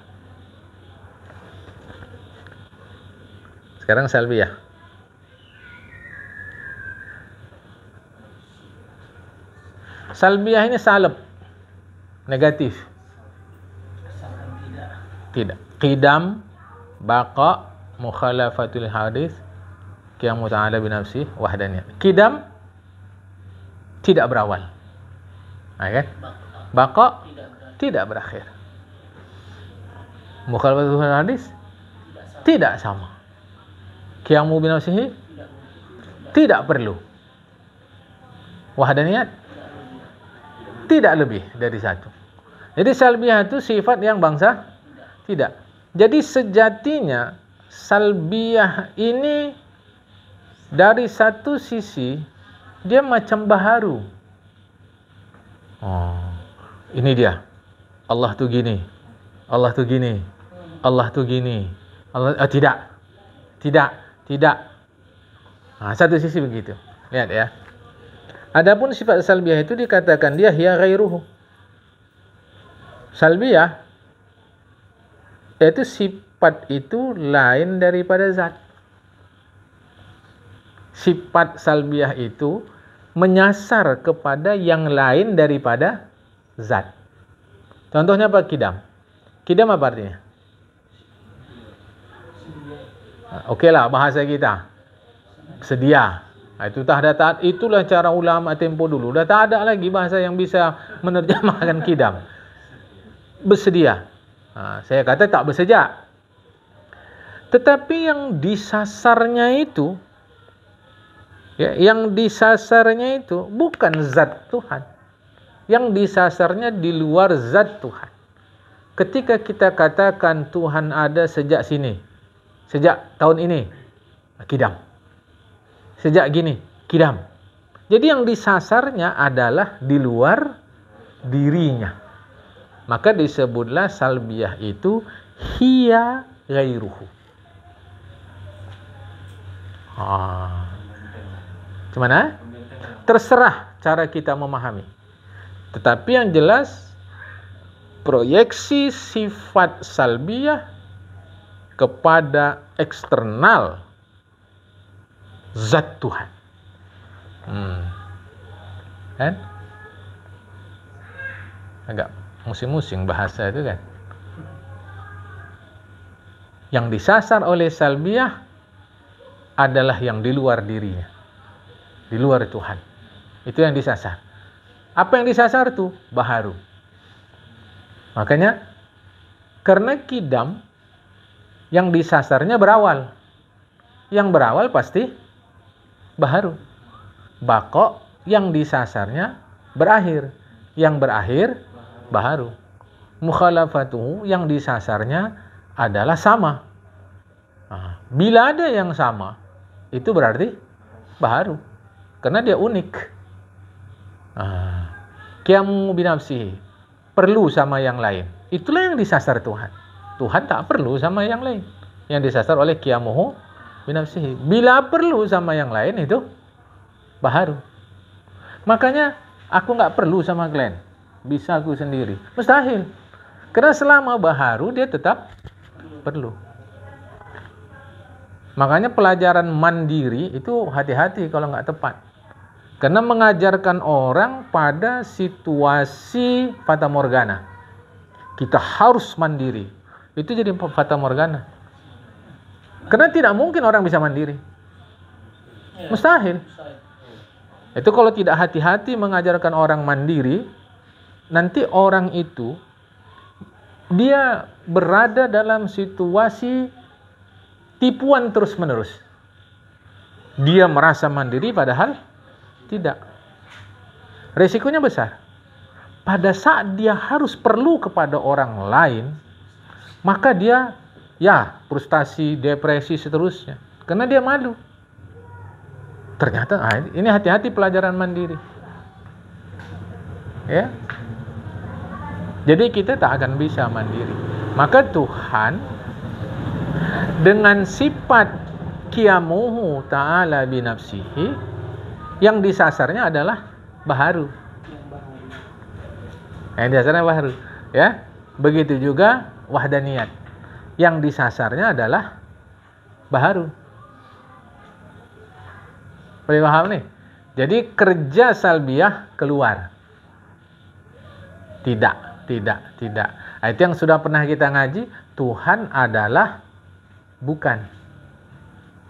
Speaker 1: Sekarang salbiyah. Salbiyah ini salep. Negatif. Tidak. Qidam, baqa, mukhalafatul hadis, qiyamu ta'ala binafsih, wahdaniyah. Qidam tidak berawal. Kan? Baqa tidak berakhir. Mukhalafatul hadis tidak sama. Qiyamu binafsih tidak perlu. Wahdaniyat tidak lebih dari satu. Jadi salbiyah itu sifat yang bangsa tidak. Jadi sejatinya salbiyah ini dari satu sisi dia macam baharu. Oh, ini dia. Allah tuh gini. Allah tuh gini. Allah tuh gini. Allah tidak. Tidak. Tidak. Nah, satu sisi begitu. Lihat ya. Adapun sifat salbiyah itu dikatakan dia hiya ghairuhu. Salbiyah yaitu sifat itu lain daripada zat. Sifat salbiyah itu menyasar kepada yang lain daripada zat. Contohnya apa? Kidam. Kidam apa artinya? Oke lah bahasa kita. Sedia. Itulah cara ulama tempo dulu. Dah tak ada lagi bahasa yang bisa menerjemahkan kidam. Bersedia. Saya kata tak bersejak. Tetapi yang disasarnya itu, bukan zat Tuhan. Yang disasarnya di luar zat Tuhan. Ketika kita katakan Tuhan ada sejak sini, sejak tahun ini, kidam. Sejak gini, kidam. Jadi yang disasarnya adalah di luar dirinya. Maka disebutlah salbiyah itu hiya ghairuhu. Gimana? Terserah cara kita memahami. Tetapi yang jelas proyeksi sifat salbiyah kepada eksternal zat Tuhan. Kan? Agak musing-musing bahasa itu kan. Yang disasar oleh salbiyah adalah yang di luar dirinya. Di luar Tuhan. Itu yang disasar. Apa yang disasar itu? Baharu. Makanya karena kidam yang disasarnya berawal. Yang berawal pasti baharu. Bako yang disasarnya berakhir. Yang berakhir baharu. Mukhalafatuhu yang disasarnya adalah sama. Bila ada yang sama, itu berarti baharu. Karena dia unik. Qiyamu binafsihi. Perlu sama yang lain. Itulah yang disasar Tuhan. Tuhan tak perlu sama yang lain. Yang disasar oleh qiyamuhu binafsihi. Bila perlu sama yang lain itu baharu. Makanya aku nggak perlu sama Glenn. Bisa aku sendiri. Mustahil. Karena selama baharu dia tetap perlu. Makanya pelajaran mandiri itu hati-hati kalau nggak tepat. Karena mengajarkan orang pada situasi fata morgana. Kita harus mandiri. Itu jadi fata morgana. Karena tidak mungkin orang bisa mandiri. Mustahil. Itu kalau tidak hati-hati mengajarkan orang mandiri, nanti orang itu dia berada dalam situasi tipuan terus-menerus. Dia merasa mandiri padahal tidak. Resikonya besar. Pada saat dia harus perlu kepada orang lain, maka dia frustasi, depresi, seterusnya. Karena dia malu. Ternyata ini hati-hati pelajaran mandiri. Ya. Jadi kita tak akan bisa mandiri. Maka Tuhan dengan sifat qiyamuhu ta'ala binafsihi, yang disasarnya adalah baharu. Yang disasarnya baharu, ya. Begitu juga wahdaniyat. Yang disasarnya adalah baharu. Boleh paham nih? Jadi kerja salbiyah keluar. Tidak. Itu yang sudah pernah kita ngaji, Tuhan adalah bukan.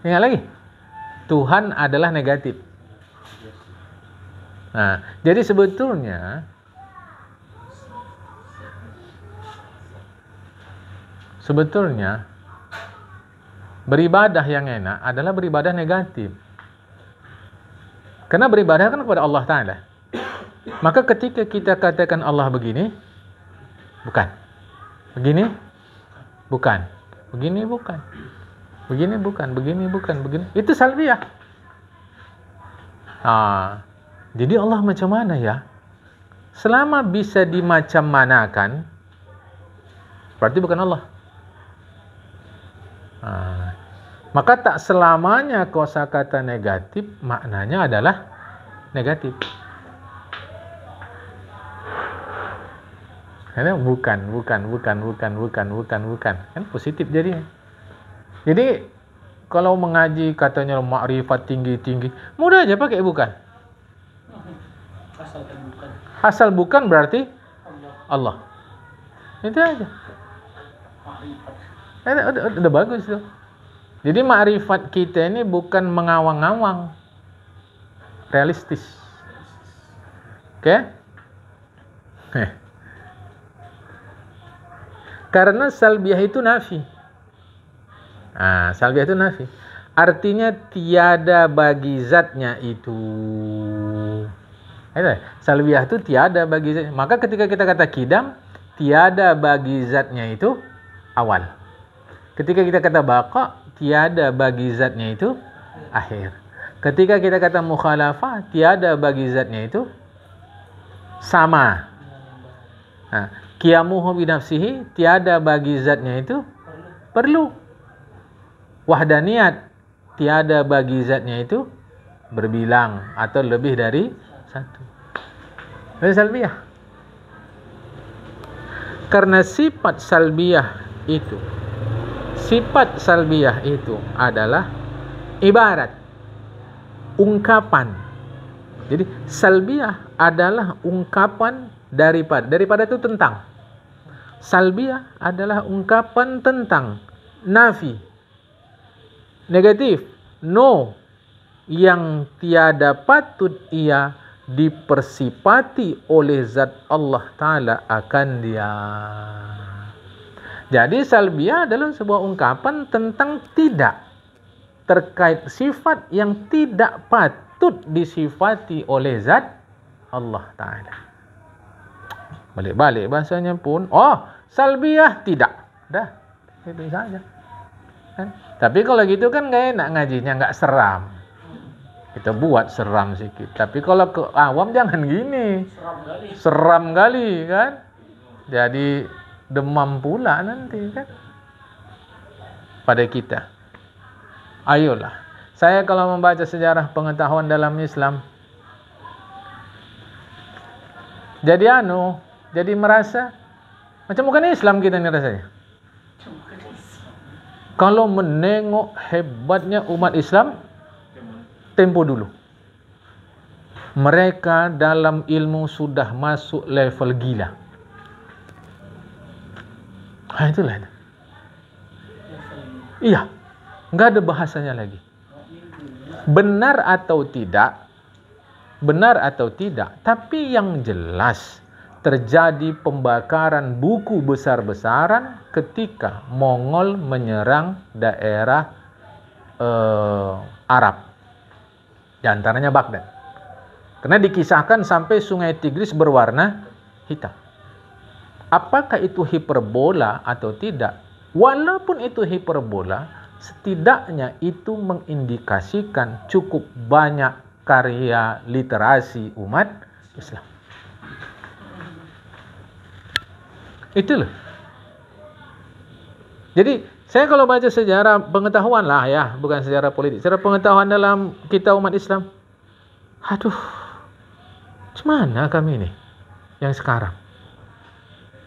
Speaker 1: Ingat lagi? Tuhan adalah negatif. Nah, jadi sebetulnya beribadah yang enak adalah beribadah negatif. Karena beribadah kan kepada Allah Ta'ala. Maka ketika kita katakan Allah begini, bukan. Begini, bukan. Begini, bukan. Begini, bukan. Begini, bukan. Begini. Itu salbiyah. Jadi Allah macam mana ya? selama bisa dimacam-manakan, berarti bukan Allah. Maka tak selamanya kosakata negatif maknanya adalah negatif. Karena bukan. Kan positif jadinya. Jadi kalau mengaji katanya makrifat tinggi-tinggi, mudah aja pakai bukan. Asal bukan berarti Allah. Itu aja. Udah bagus tuh. Jadi makrifat kita ini bukan mengawang-awang, realistis. Oke? Karena salbiyah itu nafi. Salbiyah itu nafi. Artinya tiada bagi zatnya itu. Salbiyah itu tiada bagi zatnya. Maka ketika kita kata kidam, tiada bagi zatnya itu awal. Ketika kita kata baqa, tiada bagi zatnya itu akhir. Ketika kita kata mukhalafah, tiada bagi zatnya itu sama. Qiyamuhu binafsihi, tiada bagi zatnya itu perlu. Wahdaniyat, tiada bagi zatnya itu berbilang atau lebih dari satu. Itu salbiyah. Karena sifat salbiyah itu adalah ibarat, ungkapan. Jadi salbiyah adalah ungkapan daripada itu tentang. Salbiyah adalah ungkapan tentang, nafi, negatif, no, yang tiada patut ia dipersifati oleh zat Allah Ta'ala akan dia. Jadi salbiyah adalah sebuah ungkapan tentang tidak, terkait sifat yang tidak patut disifati oleh zat Allah Ta'ala. Balik-balik bahasanya pun, salbiyah tidak. Dah, itu saja. Kan? Tapi kalau gitu kan gak enak ngajinya, gak seram. Kita buat seram sedikit. Tapi kalau ke awam jangan gini. Seram kali kan. Jadi demam pula nanti kan. Pada kita. Ayolah. Saya kalau membaca sejarah pengetahuan dalam Islam, jadi merasa macam bukan Islam kita ini rasanya. Kalau menengok hebatnya umat Islam tempo dulu, mereka dalam ilmu sudah masuk level gila. Itulah itu. Iya, nggak ada bahasanya lagi. Benar atau tidak, tapi yang jelas terjadi pembakaran buku besar-besaran ketika Mongol menyerang daerah Arab, di antaranya Baghdad. Karena dikisahkan sampai sungai Tigris berwarna hitam. Apakah itu hiperbola atau tidak? Walaupun itu hiperbola, setidaknya itu mengindikasikan cukup banyak karya literasi umat Islam. Itu loh. Jadi saya kalau baca sejarah pengetahuan lah ya, bukan sejarah politik, sejarah pengetahuan dalam kita umat Islam. Aduh, gimana kami ini yang sekarang?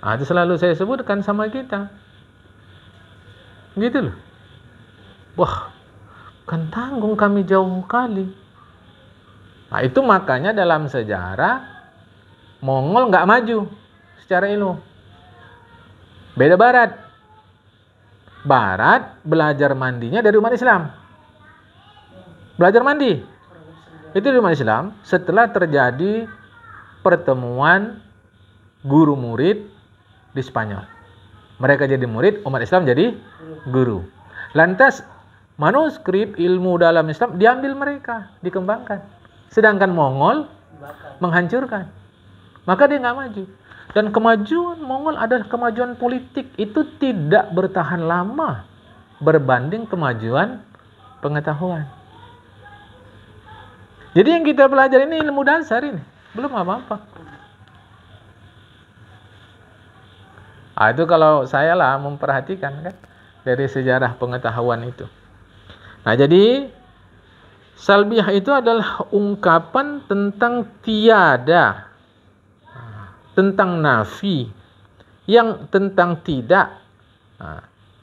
Speaker 1: Itu selalu saya sebutkan sama kita. Gitu loh. Wah, kan tanggung kami jauh kali. Itu makanya dalam sejarah Mongol nggak maju secara ilmu. Beda Barat. Barat belajar mandinya dari umat Islam. Belajar mandi itu dari umat Islam setelah terjadi pertemuan guru murid di Spanyol. Mereka jadi murid, umat Islam jadi guru. Lantas manuskrip ilmu dalam Islam diambil mereka, dikembangkan. Sedangkan Mongol menghancurkan. Maka dia nggak maju. Dan kemajuan Mongol adalah kemajuan politik, itu tidak bertahan lama berbanding kemajuan pengetahuan. Jadi yang kita pelajari ini ilmu dasar ini, belum apa-apa. Itu kalau saya lah memperhatikan kan dari sejarah pengetahuan itu. Nah, jadi salbiyah itu adalah ungkapan tentang tiada, tentang nafi, yang tentang tidak,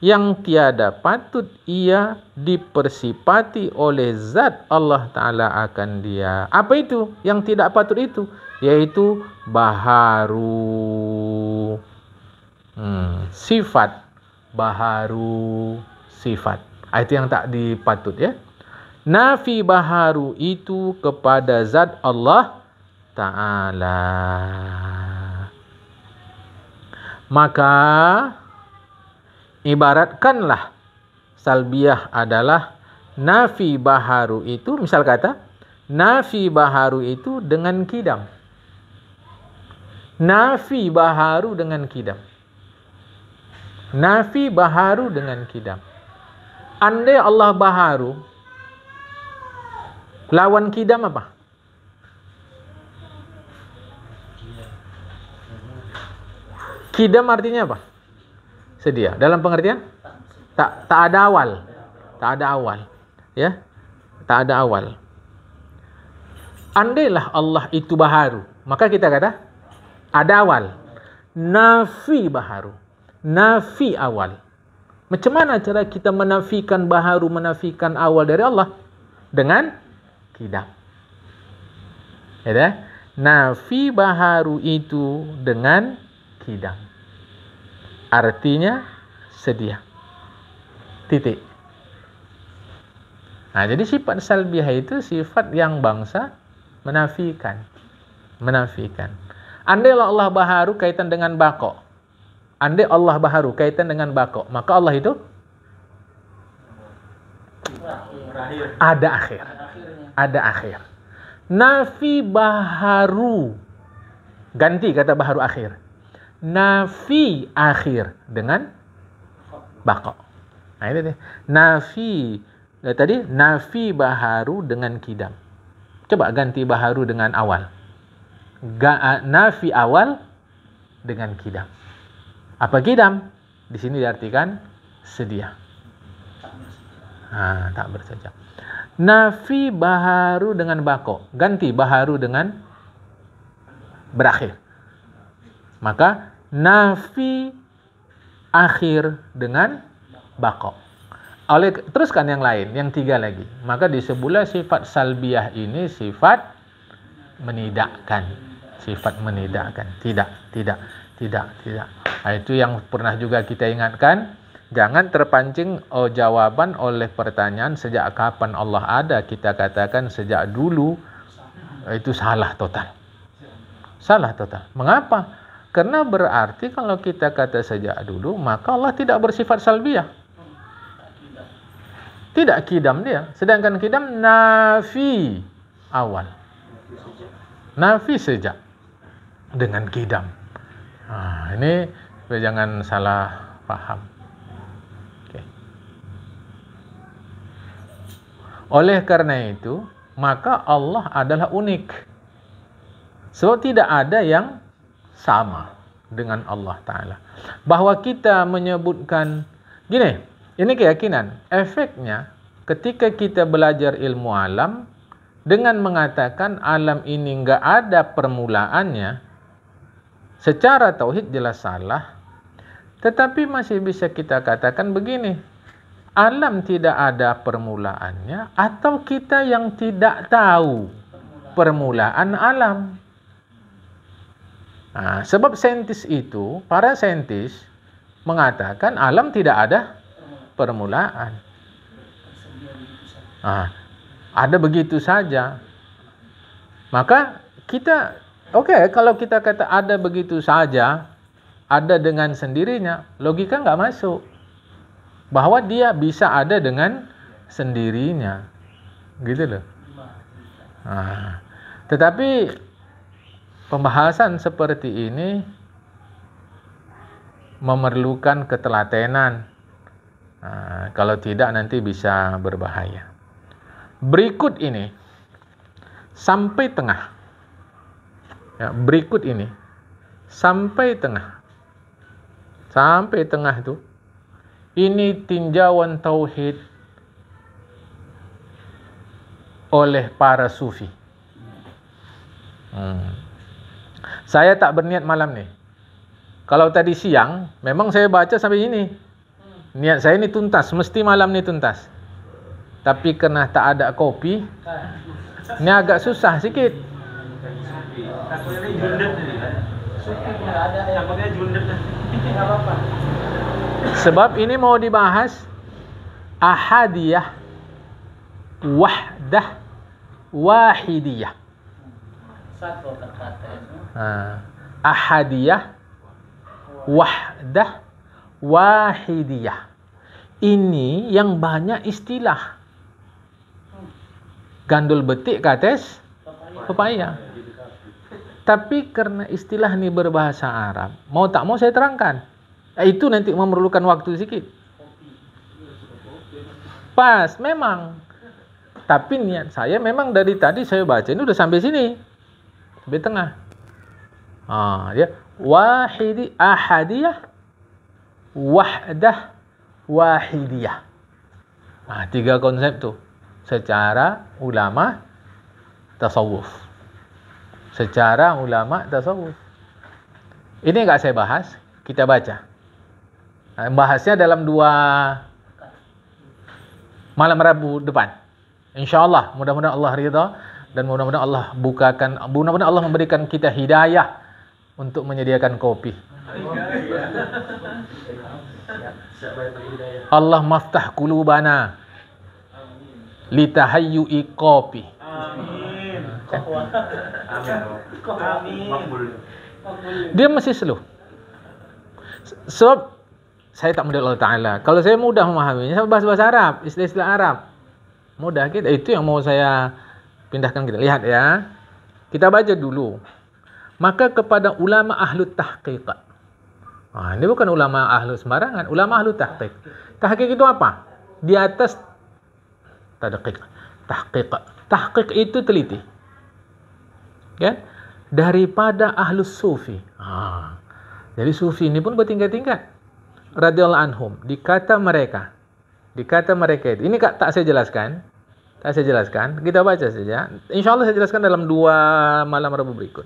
Speaker 1: yang tiada patut ia dipersifati oleh zat Allah Ta'ala akan dia. Apa itu yang tidak patut itu? Yaitu baharu. Sifat. Baharu sifat. Itu yang tak dipatut ya. Nafi baharu itu kepada zat Allah Ta'ala. Maka ibaratkanlah salbiyah adalah nafi baharu itu, misal kata nafi baharu itu dengan kidam. Nafi baharu dengan kidam. Nafi baharu dengan kidam. Andai Allah baharu, lawan kidam apa? Kidam artinya apa? Sedia. Dalam pengertian? Tak ada awal. Tak ada awal. Ya. Tak ada awal. Andailah Allah itu baharu, maka kita kata ada awal. Nafi baharu. Nafi awal. Macam mana cara kita menafikan baharu, menafikan awal dari Allah? Dengan kidam. Ya, nafi baharu itu dengan kidam. Artinya sedia. Titik. Nah, jadi sifat salbiyah itu sifat yang bangsa menafikan. Menafikan. Andai Allah baharu kaitan dengan bako. Andai Allah baharu kaitan dengan bako, maka Allah itu ada akhir. Ada akhir. Nafi baharu. Ganti kata baharu akhir. Nafi akhir dengan bako. Nah, ini deh. Nafi. Tadi nafi baharu dengan kidam. Coba ganti baharu dengan awal. Nafi awal dengan kidam. Apa kidam? Di sini diartikan sedia. Tak bersejak. Nafi baharu dengan bako. Ganti baharu dengan berakhir. Maka nafi akhir dengan bako. Teruskan yang lain, yang tiga lagi. Maka disebutlah sifat salbiyah ini sifat menidakkan. Sifat menidakkan. Tidak. Itu yang pernah juga kita ingatkan. Jangan terpancing jawaban oleh pertanyaan sejak kapan Allah ada. Kita katakan sejak dulu. Itu salah total. Salah total. Mengapa? Karena berarti kalau kita kata sejak dulu, maka Allah tidak bersifat salbiyah. Tidak kidam dia. Sedangkan kidam nafi awal. Nafi sejak. Dengan kidam. Ini jangan salah paham. Okay. Oleh karena itu, maka Allah adalah unik. Sebab tidak ada yang sama dengan Allah Ta'ala. Bahwa kita menyebutkan, gini, ini keyakinan. Efeknya, ketika kita belajar ilmu alam, dengan mengatakan alam ini enggak ada permulaannya, secara tauhid jelas salah, tetapi masih bisa kita katakan begini, alam tidak ada permulaannya, atau kita yang tidak tahu permulaan alam. Sebab saintis itu, para saintis mengatakan alam tidak ada permulaan. Ada begitu saja. Maka kita kalau kita kata ada begitu saja, ada dengan sendirinya, logika nggak masuk. Bahwa dia bisa ada dengan sendirinya. Gitu loh. Tetapi pembahasan seperti ini memerlukan ketelatenan. Kalau tidak nanti bisa berbahaya. Berikut ini sampai tengah. Berikut ini sampai tengah. sampai tengah tu. Ini tinjauan tauhid oleh para sufi. Saya tak berniat malam ni. Kalau tadi siang, memang saya baca sampai ini. Niat saya ni tuntas, mesti malam ni tuntas. Tapi karena tak ada kopi, ni agak susah sikit.
Speaker 2: Takutnya jundet ni. Takutnya jundet. Enggak apa-apa.
Speaker 1: Sebab ini mau dibahas ahadiyah, wahdah, wahidiyah.
Speaker 2: Satu kata.
Speaker 1: Ahadiyah, wahdah, wahidiyah. Ini yang banyak istilah. Gandul betik kates pepaya. Tapi karena istilah ini berbahasa Arab, mau tak mau saya terangkan. Itu nanti memerlukan waktu sedikit. Pas, memang. Tapi niat saya memang dari tadi saya baca ini udah sampai sini. Sampai tengah. Ya. Wahidi, ahadiyah, wahdah, wahidiyah. 3 konsep tu. Secara ulama tasawuf. Secara ulama tasawuf. Ini enggak saya bahas, kita baca. Bahasnya dalam 2 malam Rabu depan. InsyaAllah, mudah-mudahan Allah ridha dan mudah-mudahan Allah bukakan, mudah-mudahan Allah memberikan kita hidayah untuk menyediakan kopi. Allah maftah qulubana litahayyu'i kopi.
Speaker 2: Amin.
Speaker 1: Dia masih slow. Sebab saya tak mudah Allah Ta'ala. Kalau saya mudah memahaminya, saya bahasa Arab, istilah-istilah Arab. Mudah kita. Itu yang mau saya pindahkan kita. Lihat ya. Kita baca dulu. Maka kepada ulama ahlu tahqiq. Ini bukan ulama ahlu sembarangan. Ulama ahlu tahqiq. Tahqiq itu apa? Di atas tadqiq. Tahqiq. Tahqiq itu teliti. Kan? Daripada ahlu sufi. Jadi sufi ini pun bertingkat-tingkat. Radhiyallahu anhum. Dikata mereka itu. Ini tak saya jelaskan. Kita baca saja. InsyaAllah saya jelaskan dalam 2 malam Rabu berikut.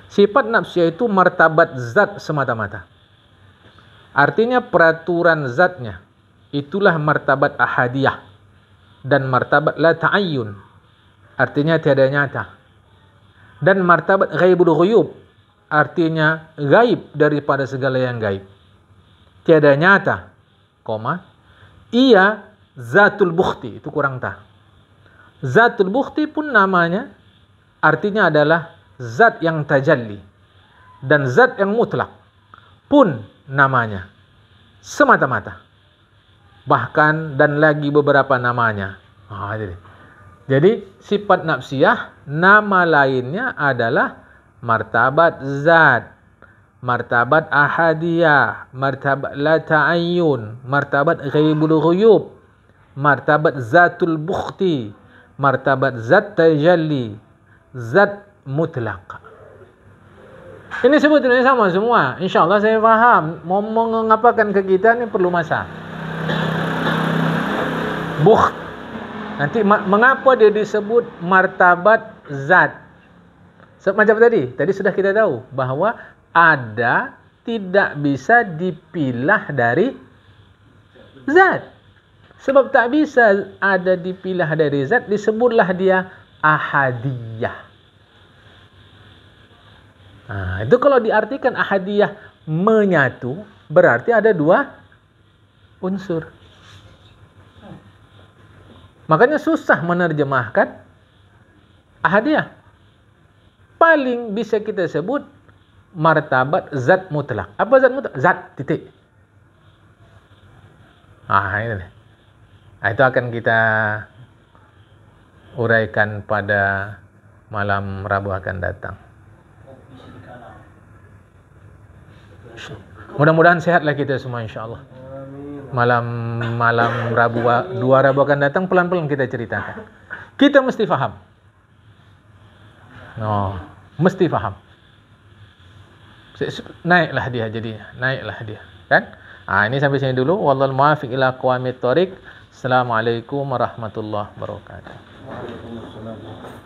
Speaker 1: Sifat nafsiyah itu martabat zat semata-mata. Artinya peraturan zatnya. Itulah martabat ahadiyah. Dan martabat la ta'ayyun. Artinya tiada nyata. Dan martabat ghaibul ghuyub. Artinya gaib daripada segala yang gaib. Tiada nyata. Ia zatul bukhti. Itu kurang tak. Zatul bukhti pun namanya. Artinya adalah zat yang tajalli. Dan zat yang mutlak. Pun namanya. Semata-mata. Bahkan dan lagi beberapa namanya. Jadi sifat nafsiyah. Nama lainnya adalah martabat zat. Martabat ahadiyah, martabat la ta'ayyun, martabat ghaibul ghuyub, martabat zatul bukhti, martabat zat tajalli, zat mutlaq. Ini sebetulnya sama semua. InsyaAllah saya faham. Mau mengapakan ke kita ini perlu masa. Bukht. Nanti mengapa dia disebut martabat zat? Macam tadi sudah kita tahu bahwa ada tidak bisa dipilah dari zat. Sebab tak bisa ada dipilah dari zat, disebutlah dia ahadiyah. Itu kalau diartikan ahadiyah menyatu, berarti ada 2 unsur. Makanya susah menerjemahkan ahadiyah. Paling bisa kita sebut martabat zat mutlak. Apa zat mutlak? Zat titik. Ini. Itu akan kita uraikan pada malam Rabu akan datang. Mudah-mudahan sehatlah kita semua insyaAllah. Malam Rabu 2 Rabu akan datang, pelan-pelan kita ceritakan. Kita mesti faham. Mesti faham. naiklah dia jadinya, naiklah dia, kan? Ini sampai sini dulu. Wallahul muwaffiq ila aqwamit thoriq. Assalamualaikum warahmatullahi wabarakatuh.
Speaker 2: Waalaikumsalam.